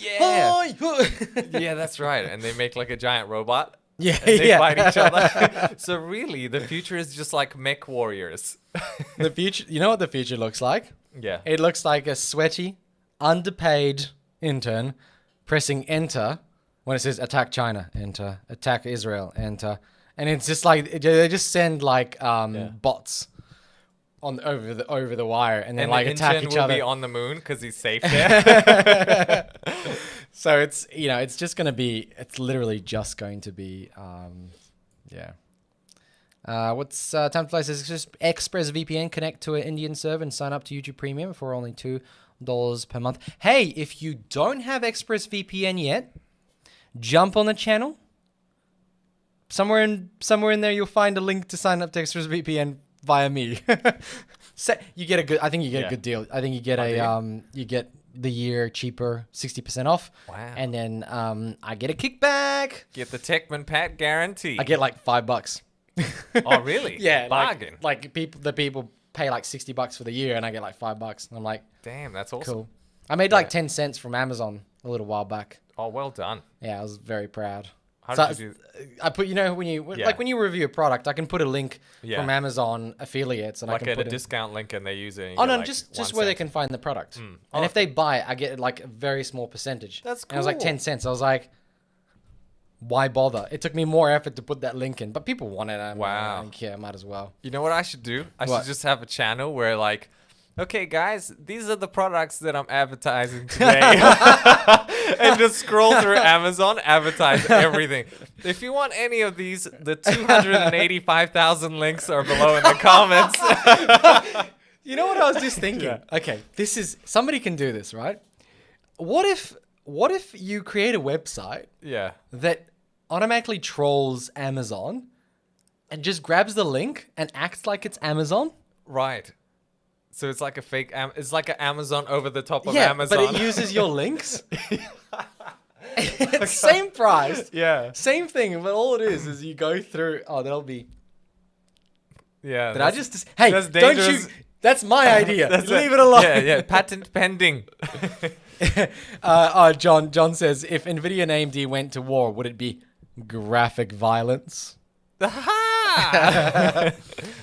yeah. Yeah, that's right. And they make like a giant robot. Yeah, and they fight each other. So really, the future is just like mech warriors. The future. You know what the future looks like? Yeah. It looks like a sweaty, underpaid intern pressing enter when it says attack China, enter, attack Israel, enter. And it's just like they just send like bots on over the wire and then like attack each other. Will be on the moon because he's safe there. So it's it's just gonna be literally just going to be what's time to fly says just ExpressVPN, connect to an Indian server and sign up to YouTube Premium for only $2 per month. Hey, if you don't have ExpressVPN yet, jump on the channel, somewhere in there, you'll find a link to sign up to ExpressVPN via me. You get a good. I think you get a good deal. I think you get you get the year cheaper, 60% off. Wow. And then I get a kickback. Get the Techman Pat guarantee. I get like $5. Oh, really? Yeah, Bargain. Like people pay like $60 for the year, and I get like $5. And I'm like, damn, that's awesome. cool. I made like 10 cents from Amazon a little while back. Oh, well done. Yeah, I was very proud. How did you do? I put, when you review a product, I can put a link from Amazon affiliates, and Like I can get a put discount link and they use it. And Oh you no, get, just where they can find the product. And if they buy it, I get like a very small percentage. That's And it was like cool. 10 cents. I was like, why bother? It took me more effort to put that link in, but people want it. I don't care. I might as well. You know what I should do? I What? should just have a channel where like, okay, guys, these are the products that I'm advertising today. And just scroll through Amazon, advertise everything. If you want any of these, the 285,000 links are below in the comments. You know what I was just thinking? Yeah. Okay, somebody can do this, right? What if you create a website Yeah. that automatically trolls Amazon and just grabs the link and acts like it's Amazon? Right. So it's like a fake, it's like an Amazon over the top of Yeah, Amazon. but it uses your links. It's same price. Yeah. Same thing, but all it is you go through. Oh, that'll be. Yeah. Did I just? Hey, that's don't you? dangerous. That's my idea. That's Leave it alone. Yeah. Patent pending. John says, if NVIDIA and AMD went to war, would it be graphic violence? Aha!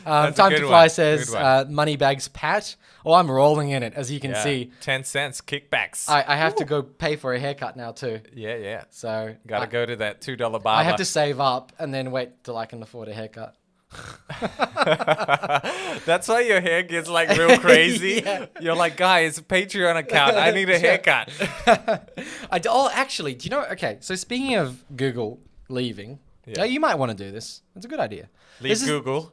That's a Time good to Fly one. says, Good one. Moneybags Pat. Oh, I'm rolling in it, as you can Yeah. see. 10 cents kickbacks. I have to go pay for a haircut now too. Yeah. So Gotta go to that $2 barber. I have to save up and then wait till I can afford a haircut. That's why your hair gets like real crazy. Yeah. You're like, guys, Patreon account. I need a haircut. Actually, do you know? Okay, so speaking of Google leaving, you might want to do this. It's a good idea. Leave Google.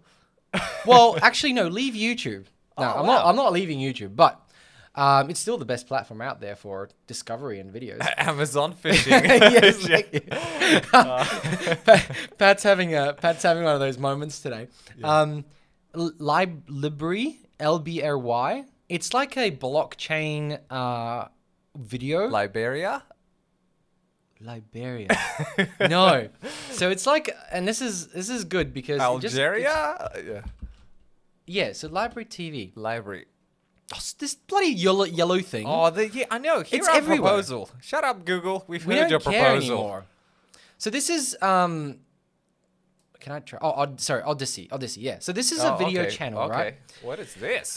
Well, actually, no, leave YouTube. No, Oh, I'm wow. not. I'm not leaving YouTube, but it's still the best platform out there for discovery and videos. Amazon fishing. Yes, Pat's having one of those moments today. Libry, LBRY. It's like a blockchain video. Liberia? Liberia. No. So it's like, and this is good because Algeria? yeah. So Library TV. Library. Oh, this bloody yellow thing. Oh, I know. Here's It's our everywhere. proposal. Shut up, Google. We've we heard don't your care proposal. anymore. So this is Can I try? Oh, sorry, Odyssey. Yeah. So this is a video channel, right? What is this?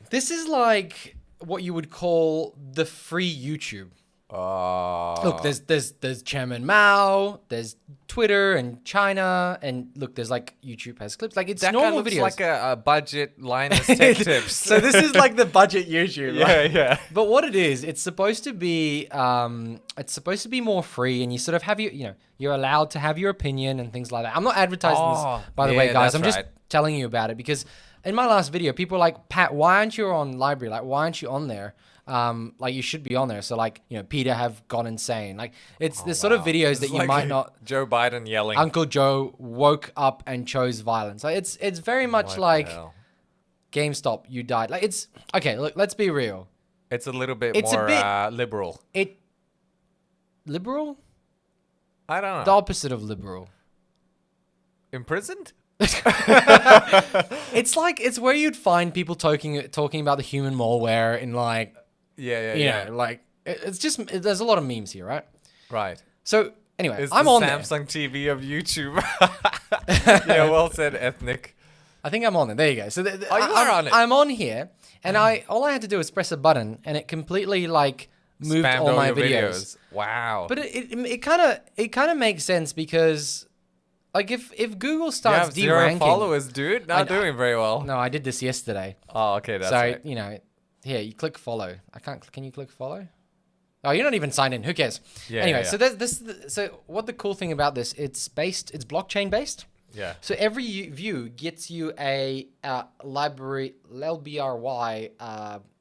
This is like what you would call the free YouTube. Look, there's Chairman Mao, there's Twitter and China, and look, there's like YouTube has clips. Like it's that normal looks videos. like a budget Linus Tech Tips. So this is like the budget YouTube. yeah, right? yeah. But what it is, it's supposed to be more free, and you sort of have you're allowed to have your opinion and things like that. I'm not advertising this, by the way, guys. that's I'm just right. telling you about it because in my last video, people were like, Pat, why aren't you on Library? Like, why aren't you on there? Like you should be on there. So like, Peter have gone insane. Like it's the sort of videos that you might not. Joe Biden yelling. Uncle Joe woke up and chose violence. Like it's very much like GameStop. You died. Like it's okay. Look, let's be real. It's a little bit It's a more bit- liberal. Liberal? I don't know. The opposite of liberal. Imprisoned? It's like it's where you'd find people talking about the human malware in like Yeah. like it's just there's a lot of memes here, right? Right. So anyway, It's I'm the on there. Samsung TV of YouTube. Yeah, well said, ethnic. I think I'm on there. There you go. So you are on it. I'm on here, and all I had to do was press a button, and it completely like moved Spammed all my your videos. Wow. But it kind of makes sense because like if Google you starts have 0 deranking followers, dude. Not know. doing very well. No, I did this yesterday. Oh, okay, that's So right. here you click follow. Can you click follow? Oh, you're not even signed in. Who cares? Yeah, Anyway, yeah. so so what the cool thing about this? It's blockchain based. Yeah. So every view gets you a library LBRY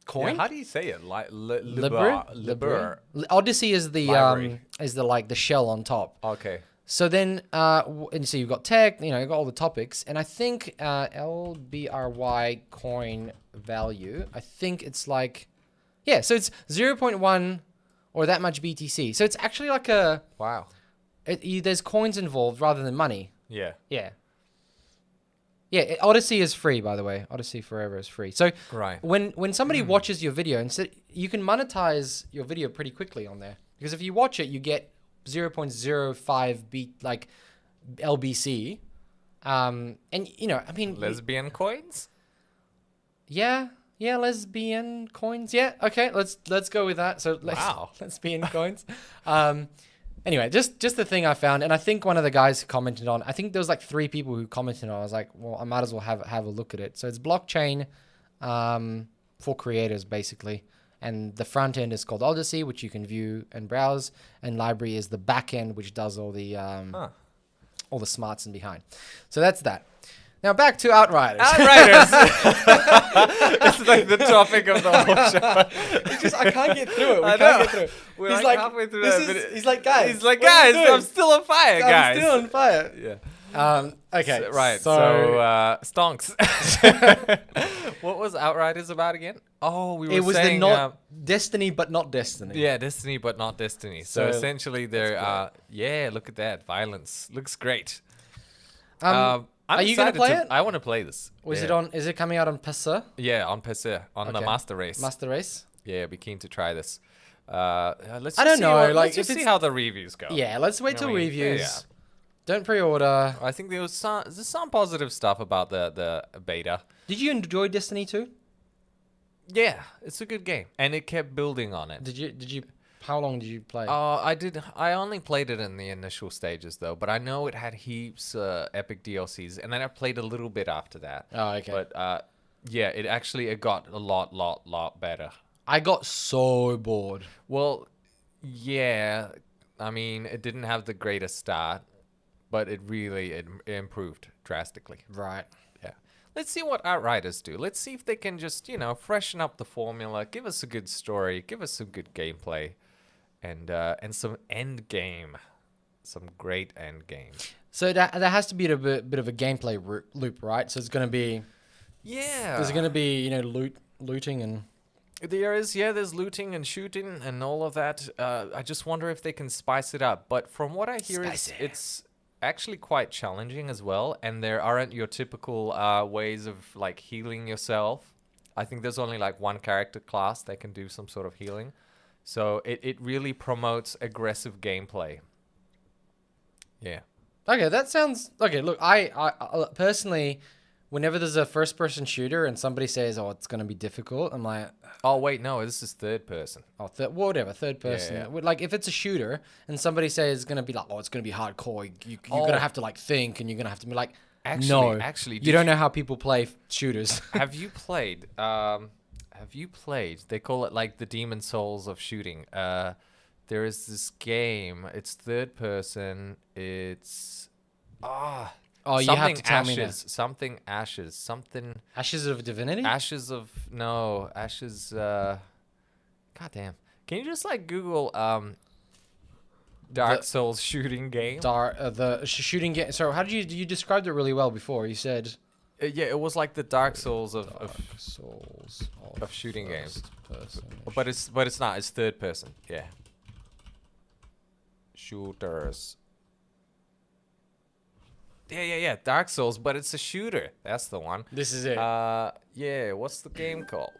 coin. Yeah, how do you say it? Like Liber. Liber. Odyssey is the Library. the shell on top. Okay. So then, and so you've got tech, you know, you've got all the topics, and I think LBRY coin value, I think it's like, yeah, so it's 0.1 or that much BTC. So it's actually like a, Wow. there's coins involved rather than money. Yeah. Yeah. Yeah, Odyssey is free, by the way. Odyssey Forever is free. So Right. when somebody watches your video, and so you can monetize your video pretty quickly on there. Because if you watch it, you get 0.05 like LBC. And you know, I mean, Lesbian coins? yeah, lesbian coins. Yeah, okay, let's go with that. So Wow. lesbian coins. Anyway, just the thing I found, and I think one of the guys commented on. I think there was like 3 people who commented on. I was like, well, I might as well have a look at it. So it's blockchain for creators basically, and the front end is called Odyssey, which you can view and browse, and library is the back end, which does all the smarts and behind. So that's that. Now back to Outriders. Outriders! It's like the topic of the whole show. It's just, I can't get through it. We I can't know. get through it. We're He's like halfway through that video. He's like, guys. He's like, what are you guys, doing? I'm still on fire, guys. I'm still on fire. Yeah. Okay. Right. So, Stonks. What was Outriders about again? Oh, we were it was saying, the not Destiny, but not Destiny. yeah, Destiny, but not Destiny. So So, essentially, there. Yeah, look at that violence. Looks great. Are you gonna play it? I want to play this. Was Yeah. it on? Is it coming out on PC? Yeah, on PC, on the Okay. Master Race. Master Race? Yeah, be keen to try this. Let's I just don't see know, Let's like, just if see it's- how the reviews go. Yeah. Let's wait I till mean, reviews. yeah. Don't pre-order. I think there's some positive stuff about the beta. Did you enjoy Destiny 2? Yeah, it's a good game, and it kept building on it. Did you? How long did you play? I did. I only played it in the initial stages though, but I know it had heaps epic DLCs, and then I played a little bit after that. Oh, okay. But yeah, it got a lot better. I got so bored. Well, yeah, I mean, it didn't have the greatest start, but it really improved drastically. Right. Yeah. Let's see what Outriders do. Let's see if they can just, freshen up the formula, give us a good story, give us some good gameplay, and some end game, some great end game. So that has to be a bit of a gameplay loop, right? So it's going to be. Yeah. There's going to be looting and. There's looting and shooting and all of that. I just wonder if they can spice it up. But from what I hear, it's actually quite challenging as well. And there aren't your typical ways of like healing yourself. I think there's only like one character class that can do some sort of healing. So it really promotes aggressive gameplay. Yeah. Okay, that sounds okay. Look, I personally, whenever there's a first-person shooter and somebody says, "Oh, it's gonna be difficult," I'm like, Oh wait, no, this is third person. "Oh, whatever, third person." Yeah. Like if it's a shooter and somebody says it's gonna be like, "Oh, it's gonna be hardcore," you're gonna have to like think and you're gonna have to be like, Actually, you don't know how people play shooters." Have you played? They call it like the Demon Souls of shooting. There is this game. It's third person. It's Oh, you have to tell me now. Something ashes. Something Ashes of Divinity. ashes. Goddamn. Can you just like Google Dark Souls shooting game? The shooting game. So how did you described it really well before? You said Yeah, it was like the Dark Souls of Souls shooting games. person. But it's not. It's third person. Yeah. Shooters. Yeah. Dark Souls, but it's a shooter. That's the one. This is it. Yeah. What's the game called?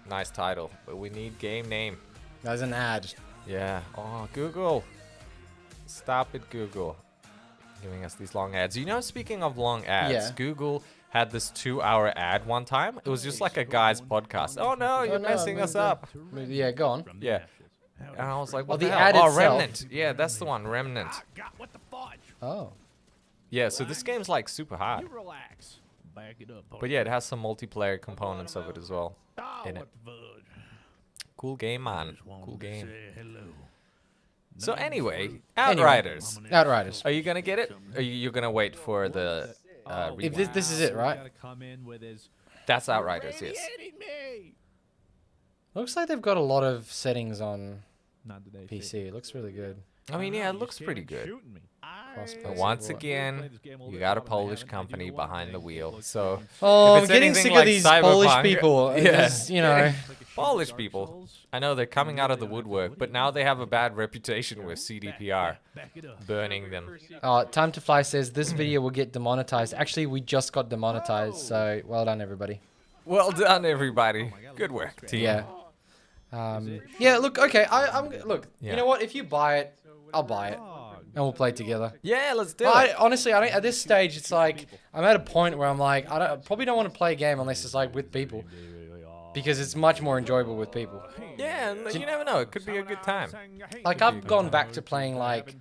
Nice title, but we need game name. That's an ad. Yeah. Oh, Google. Stop it, Google. Giving us these long ads. Speaking of long ads, Yeah. Google had this 2-hour ad one time. It was just like a guy's podcast. Oh no, you're messing us up. Yeah, go on. Yeah. And I was like, what the the ad hell? Oh, itself. Remnant. Yeah, that's the one, Remnant. Oh. Yeah, so this game's like super hard. Relax. Back it up. But yeah, it has some multiplayer components of it as well. In it. Cool game, man. Cool game. So anyway, Outriders. Outriders. Are you gonna get it? Or you're gonna wait for the If release? this is it, right? That's Outriders, yes. Looks like they've got a lot of settings on Not today. PC. It looks really good. I mean, yeah, it looks pretty good. But once again, you got a Polish company behind the wheel. So Oh, if I'm it's getting anything sick like of these Polish Cyberpunk- people. Yeah. Just, you know. Polish people. I know they're coming out of the woodwork, but now they have a bad reputation with CDPR burning them. Time to Fly says this video will get demonetized. Actually, we just got demonetized, so well done, everybody. Well done, everybody. Good work, team. Yeah. Yeah. Look. Okay. Look. Yeah. You know what? If you buy it, I'll buy it, and we'll play together. Yeah, let's do Well, it. honestly, I don't. At this stage, it's like I'm at a point where I'm like, I probably don't want to play a game unless it's like with people, because it's much more enjoyable with people. Yeah, and you never know. It could be a good time. Like I've gone back to playing like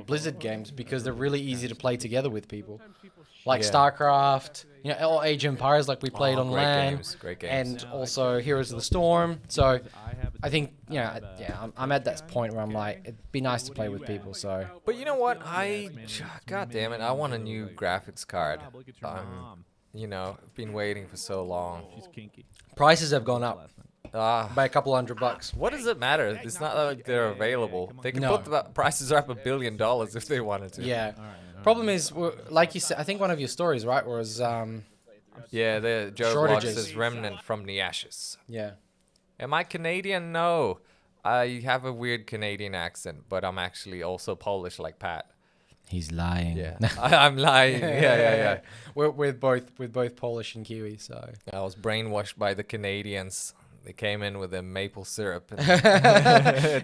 Blizzard games because they're really easy to play together with people. Like Yeah. StarCraft, you know, or Age of Empires, like we played on great LAN, games, great games. and also Heroes of the Storm. So I think, you know, yeah, I'm at that point where I'm like, it'd be nice to play with people. So But you know what? God damn it, I want a new graphics card. You know, I've been waiting for so long. prices have gone up Ah, by a couple $100. what does it matter? It's not like they're available. They could No. put the prices up $1 billion if they wanted to. Yeah. Problem is, like you said, I think one of your stories, right, was Yeah, the Joe Vlog Shortages. says remnant from the ashes. yeah. Am I Canadian? No. I have a weird Canadian accent, but I'm actually also Polish like Pat. He's lying. Yeah. I'm lying. Yeah. We're both Polish and Kiwi, so. I was brainwashed by the Canadians. They came in with their maple syrup and like,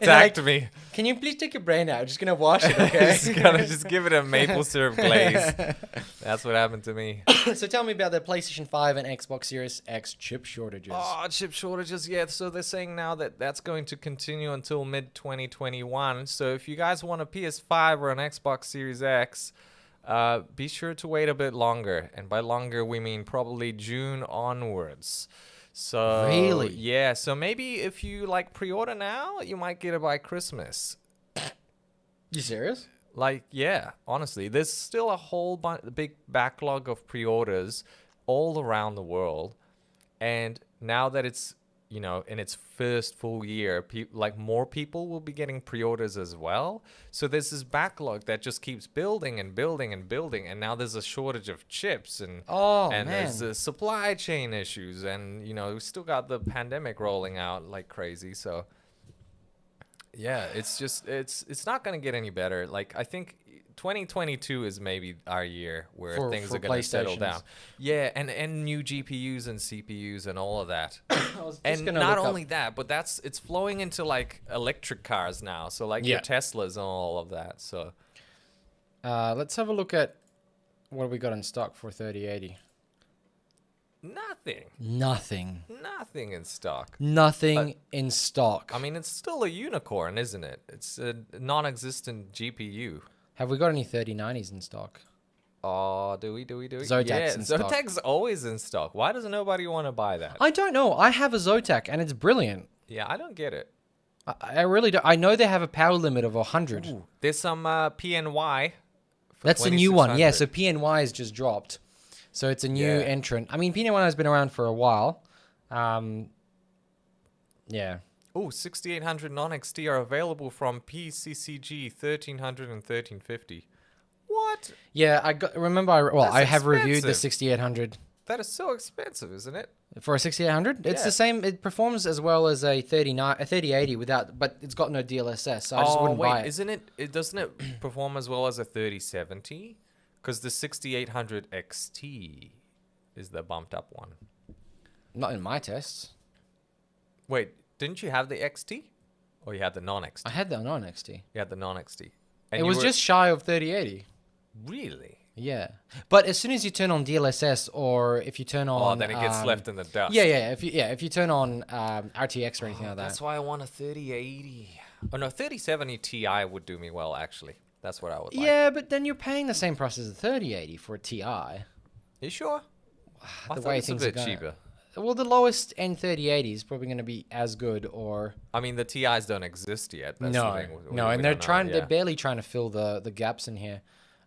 attacked me. Can you please take your brain out? I'm just gonna wash it, okay? Just give it a maple syrup glaze. That's what happened to me. So tell me about the PlayStation 5 and Xbox Series X chip shortages. Oh, chip shortages. Yeah, so they're saying now that that's going to continue until mid 2021. So if you guys want a PS5 or an Xbox Series X, be sure to wait a bit longer. And by longer, we mean probably June onwards. So Really? Yeah, so maybe if you like pre-order now, you might get it by Christmas. You serious? Like, yeah, honestly, there's still a whole big backlog of pre-orders all around the world. And now that it's, you know, in its first full year, like more people will be getting pre-orders as well. So there's this backlog that just keeps building and building and building. And now there's a shortage of chips and there's the supply chain issues. And, you know, we still got the pandemic rolling out like crazy. So yeah, it's just, it's not going to get any better. Like, I think 2022 is maybe our year where things are going to settle down. Yeah, and new GPUs and CPUs and all of that. And not only that, but it's flowing into like electric cars now. So like your Teslas and all of that. So let's have a look at what we got in stock for 3080. nothing in stock. Nothing in stock. I mean, it's still a unicorn, isn't it? It's a non-existent GPU. Have we got any 3090s in stock? Oh, do we? Zotacs in stock. Zotac's always in stock. Why does nobody want to buy that? I don't know. I have a Zotac and it's brilliant. Yeah, I don't get it. I really don't. I know they have a power limit of 100. Ooh, there's some PNY. That's a new one. Yeah, so 2600. PNY has just dropped. So it's a new Yeah. entrant. I mean, PNY has been around for a while. Yeah. Oh, 6800 non-XT are available from PCCG 1300 and 1350. What? Yeah, That's I have reviewed the expensive. 6800 That is so expensive, isn't it? for a 6800. It's Yeah. the same. It performs as well as a 3080 but it's got no DLSS, so I just wouldn't buy it. Isn't it? Doesn't it perform as well as a 3070? Because the 6800 XT is the bumped up one. Not in my tests. Wait, didn't you have the XT? Or you had the non-XT? I had that on XT. You had the non-XT. It was just shy of 3080. Really? Yeah, but as soon as you turn on DLSS or if you turn on, then it gets left in the dust. Yeah. If you turn on RTX or anything like that. That's why I want a 3080. Oh no, 3070 Ti would do me well actually. That's what I would like. Yeah, but then you're paying the same price as a 3080 for a TI. You sure? I The thought way it's a things are bit going. cheaper. Well, the lowest end 3080 is probably going to be as good or I mean, the TIs don't exist yet. That's the thing. and they're barely trying to fill the gaps in here.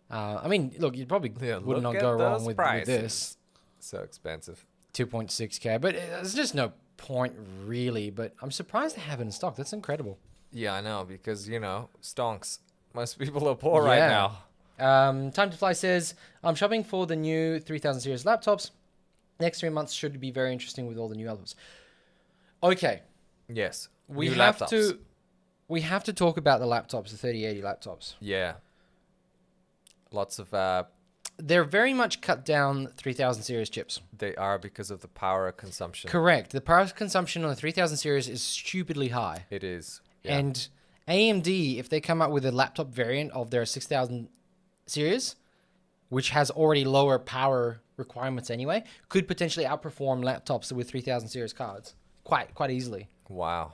I mean, look, you probably would look not at go wrong those with prices. this So expensive. 2.6K, but there's just no point really. But I'm surprised they have it in stock. That's incredible. Yeah, I know, because, stonks. Most people are poor right now. Time to Fly says, I'm shopping for the new 3000 series laptops. Next 3 months should be very interesting with all the new laptops. Okay. Yes. We New have laptops. we have to talk about the laptops, the 3080 laptops. Yeah. Lots of... They're very much cut down 3000 series chips. they are because of the power consumption. Correct. The power consumption on the 3000 series is stupidly high. It is. Yeah. And AMD, if they come out with a laptop variant of their 6000 series, which has already lower power requirements anyway, could potentially outperform laptops with 3000 series cards quite easily. Wow.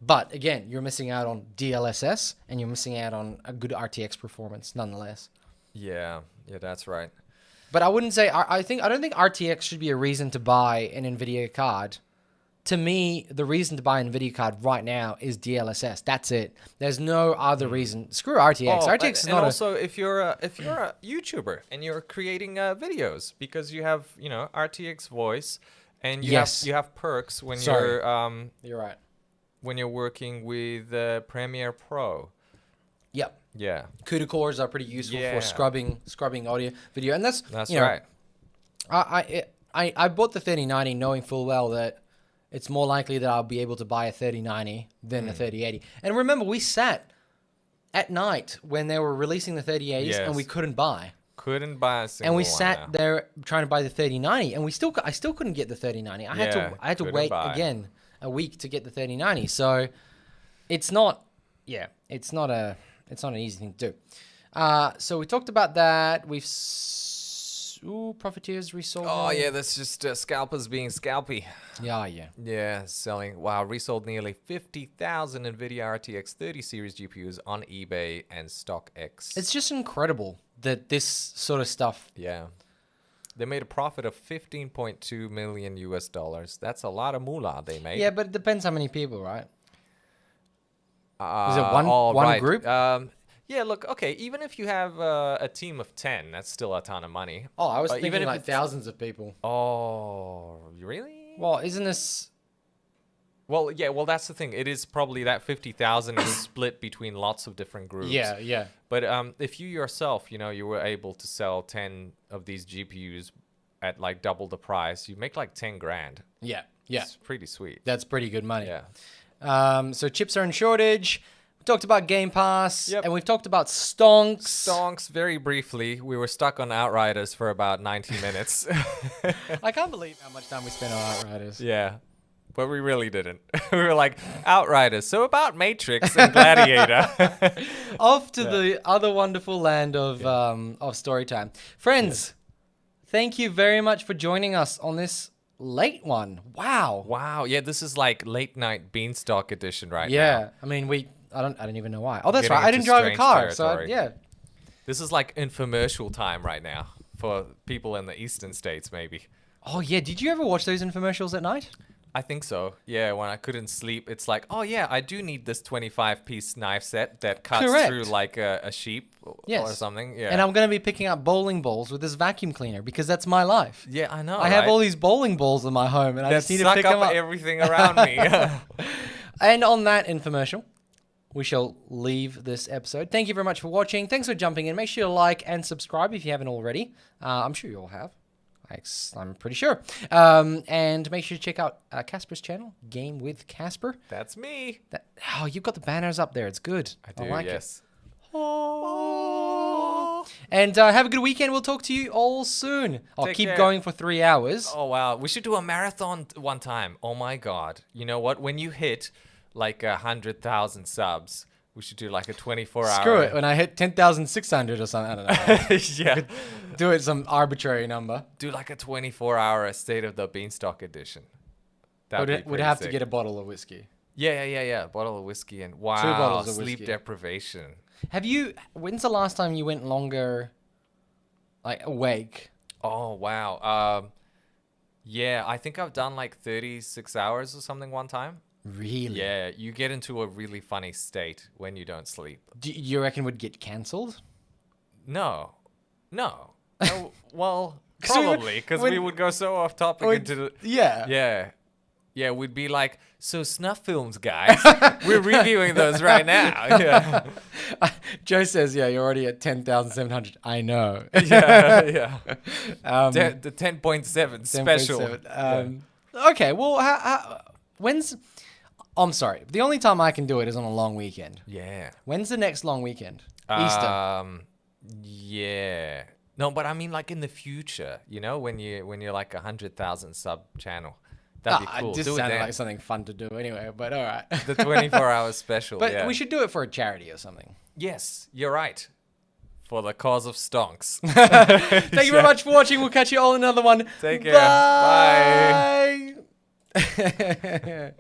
But again, you're missing out on DLSS and you're missing out on a good RTX performance nonetheless. Yeah. Yeah, that's right. But I wouldn't say I don't think RTX should be a reason to buy an Nvidia card. To me, the reason to buy an Nvidia card right now is DLSS. That's it. There's no other reason. Screw RTX. RTX is and not also if you're a YouTuber and you're creating videos because you have RTX voice and you have perks when You're right. when you're working with Premiere Pro. Yep. Yeah, CUDA cores are pretty useful Yeah. for scrubbing audio, video, and that's right. I bought the 3090 knowing full well that it's more likely that I'll be able to buy a 3090 than a 3080. And remember, we sat at night when they were releasing the 3080s and we Yes. couldn't buy. Couldn't buy a single And we one sat now. there trying to buy the 3090, and I still couldn't get the 3090. I had to couldn't wait buy. again a week to get the 3090. So it's not an easy thing to do. So we talked about that. Profiteers resold. Oh yeah, that's just scalpers being scalpy. Yeah. Yeah, selling. Wow, resold nearly 50,000 NVIDIA RTX 30 series GPUs on eBay and StockX. It's just incredible that this sort of stuff. Yeah. They made a profit of 15.2 million US dollars. That's a lot of moolah they made. Yeah, but it depends how many people, right? Is it one group? Yeah, look, okay, even if you have a team of 10, that's still a ton of money. Oh, I was Even thinking if like it's- thousands of people. Oh, really? Well, isn't this? Well, yeah, well, that's the thing. It is probably that 50,000 is split between lots of different groups. Yeah. But if you yourself, you were able to sell 10 of these GPUs at like double the price, you make like 10 grand. Yeah. It's pretty sweet. That's pretty good money. Yeah. So chips are in shortage. We talked about Game Pass, Yep. and we've talked about stonks. Stonks, very briefly. We were stuck on Outriders for about 90 minutes. I can't believe how much time we spent on Outriders. Yeah. But we really didn't. We were like, Outriders. So about Matrix and Gladiator. Off to the other wonderful land of Storytime. Friends, thank you very much for joining us on this late one. Wow. Wow. Yeah, this is like late night Beanstalk edition right now. Yeah. I mean, I don't even know why. Oh, that's Getting right. I into didn't drive a strange car. So, territory. yeah. This is like infomercial time right now for people in the eastern states, maybe. Oh, yeah. Did you ever watch those infomercials at night? I think so. Yeah, when I couldn't sleep, it's like, oh yeah, I do need this 25-piece knife set that cuts Correct. through like a sheep or Yes. something. Yeah. And I'm going to be picking up bowling balls with this vacuum cleaner because that's my life. yeah, I know. I have right? all these bowling balls in my home and I that just need to suck pick them up. everything around me. And on that infomercial, we shall leave this episode. Thank you very much for watching. Thanks for jumping in. Make sure to like and subscribe if you haven't already. I'm sure you all have. I'm pretty sure. And make sure to check out Casper's channel, Game with Casper. That's me. Oh, you've got the banners up there. It's good. I do, like yes. it. And have a good weekend. We'll talk to you all soon. I'll Take keep care. going for 3 hours. Oh, wow. We should do a marathon one time. Oh, my God. You know what? When you hit like 100,000 subs, we should do like a 24-hour. Screw it. When I hit 10,600 or something, I don't know. Yeah. Do it some arbitrary number. Do like a 24-hour State of the Beanstalk edition. Would have to get a bottle of whiskey. Yeah. Bottle of whiskey and wow, 2 bottles of sleep whiskey. deprivation. When's the last time you went longer, like, awake? Oh, wow. Yeah, I think I've done like 36 hours or something one time. Really? Yeah, you get into a really funny state when you don't sleep. Do you reckon would get cancelled? No. Oh, well, 'Cause we would- probably, because when- we would go so off topic Or- into the... Yeah. Yeah. Yeah, we'd be like, so snuff films, guys. We're reviewing those right now. Yeah, Joe says, yeah, you're already at 10,700. I know. yeah. The 10.7 10.7. special. Okay, well, when's... I'm sorry. The only time I can do it is on a long weekend. Yeah. When's the next long weekend? Easter. Yeah. No, but I mean, like in the future, you know, when you're like 100,000 sub channel, that'd be cool. It just Do it sounded then. like something fun to do anyway, but all right. The 24-hour special. But yeah. we should do it for a charity or something. Yes, you're right. For the cause of stonks. Thank you very much for watching. We'll catch you all in another one. Take care. Bye. Bye.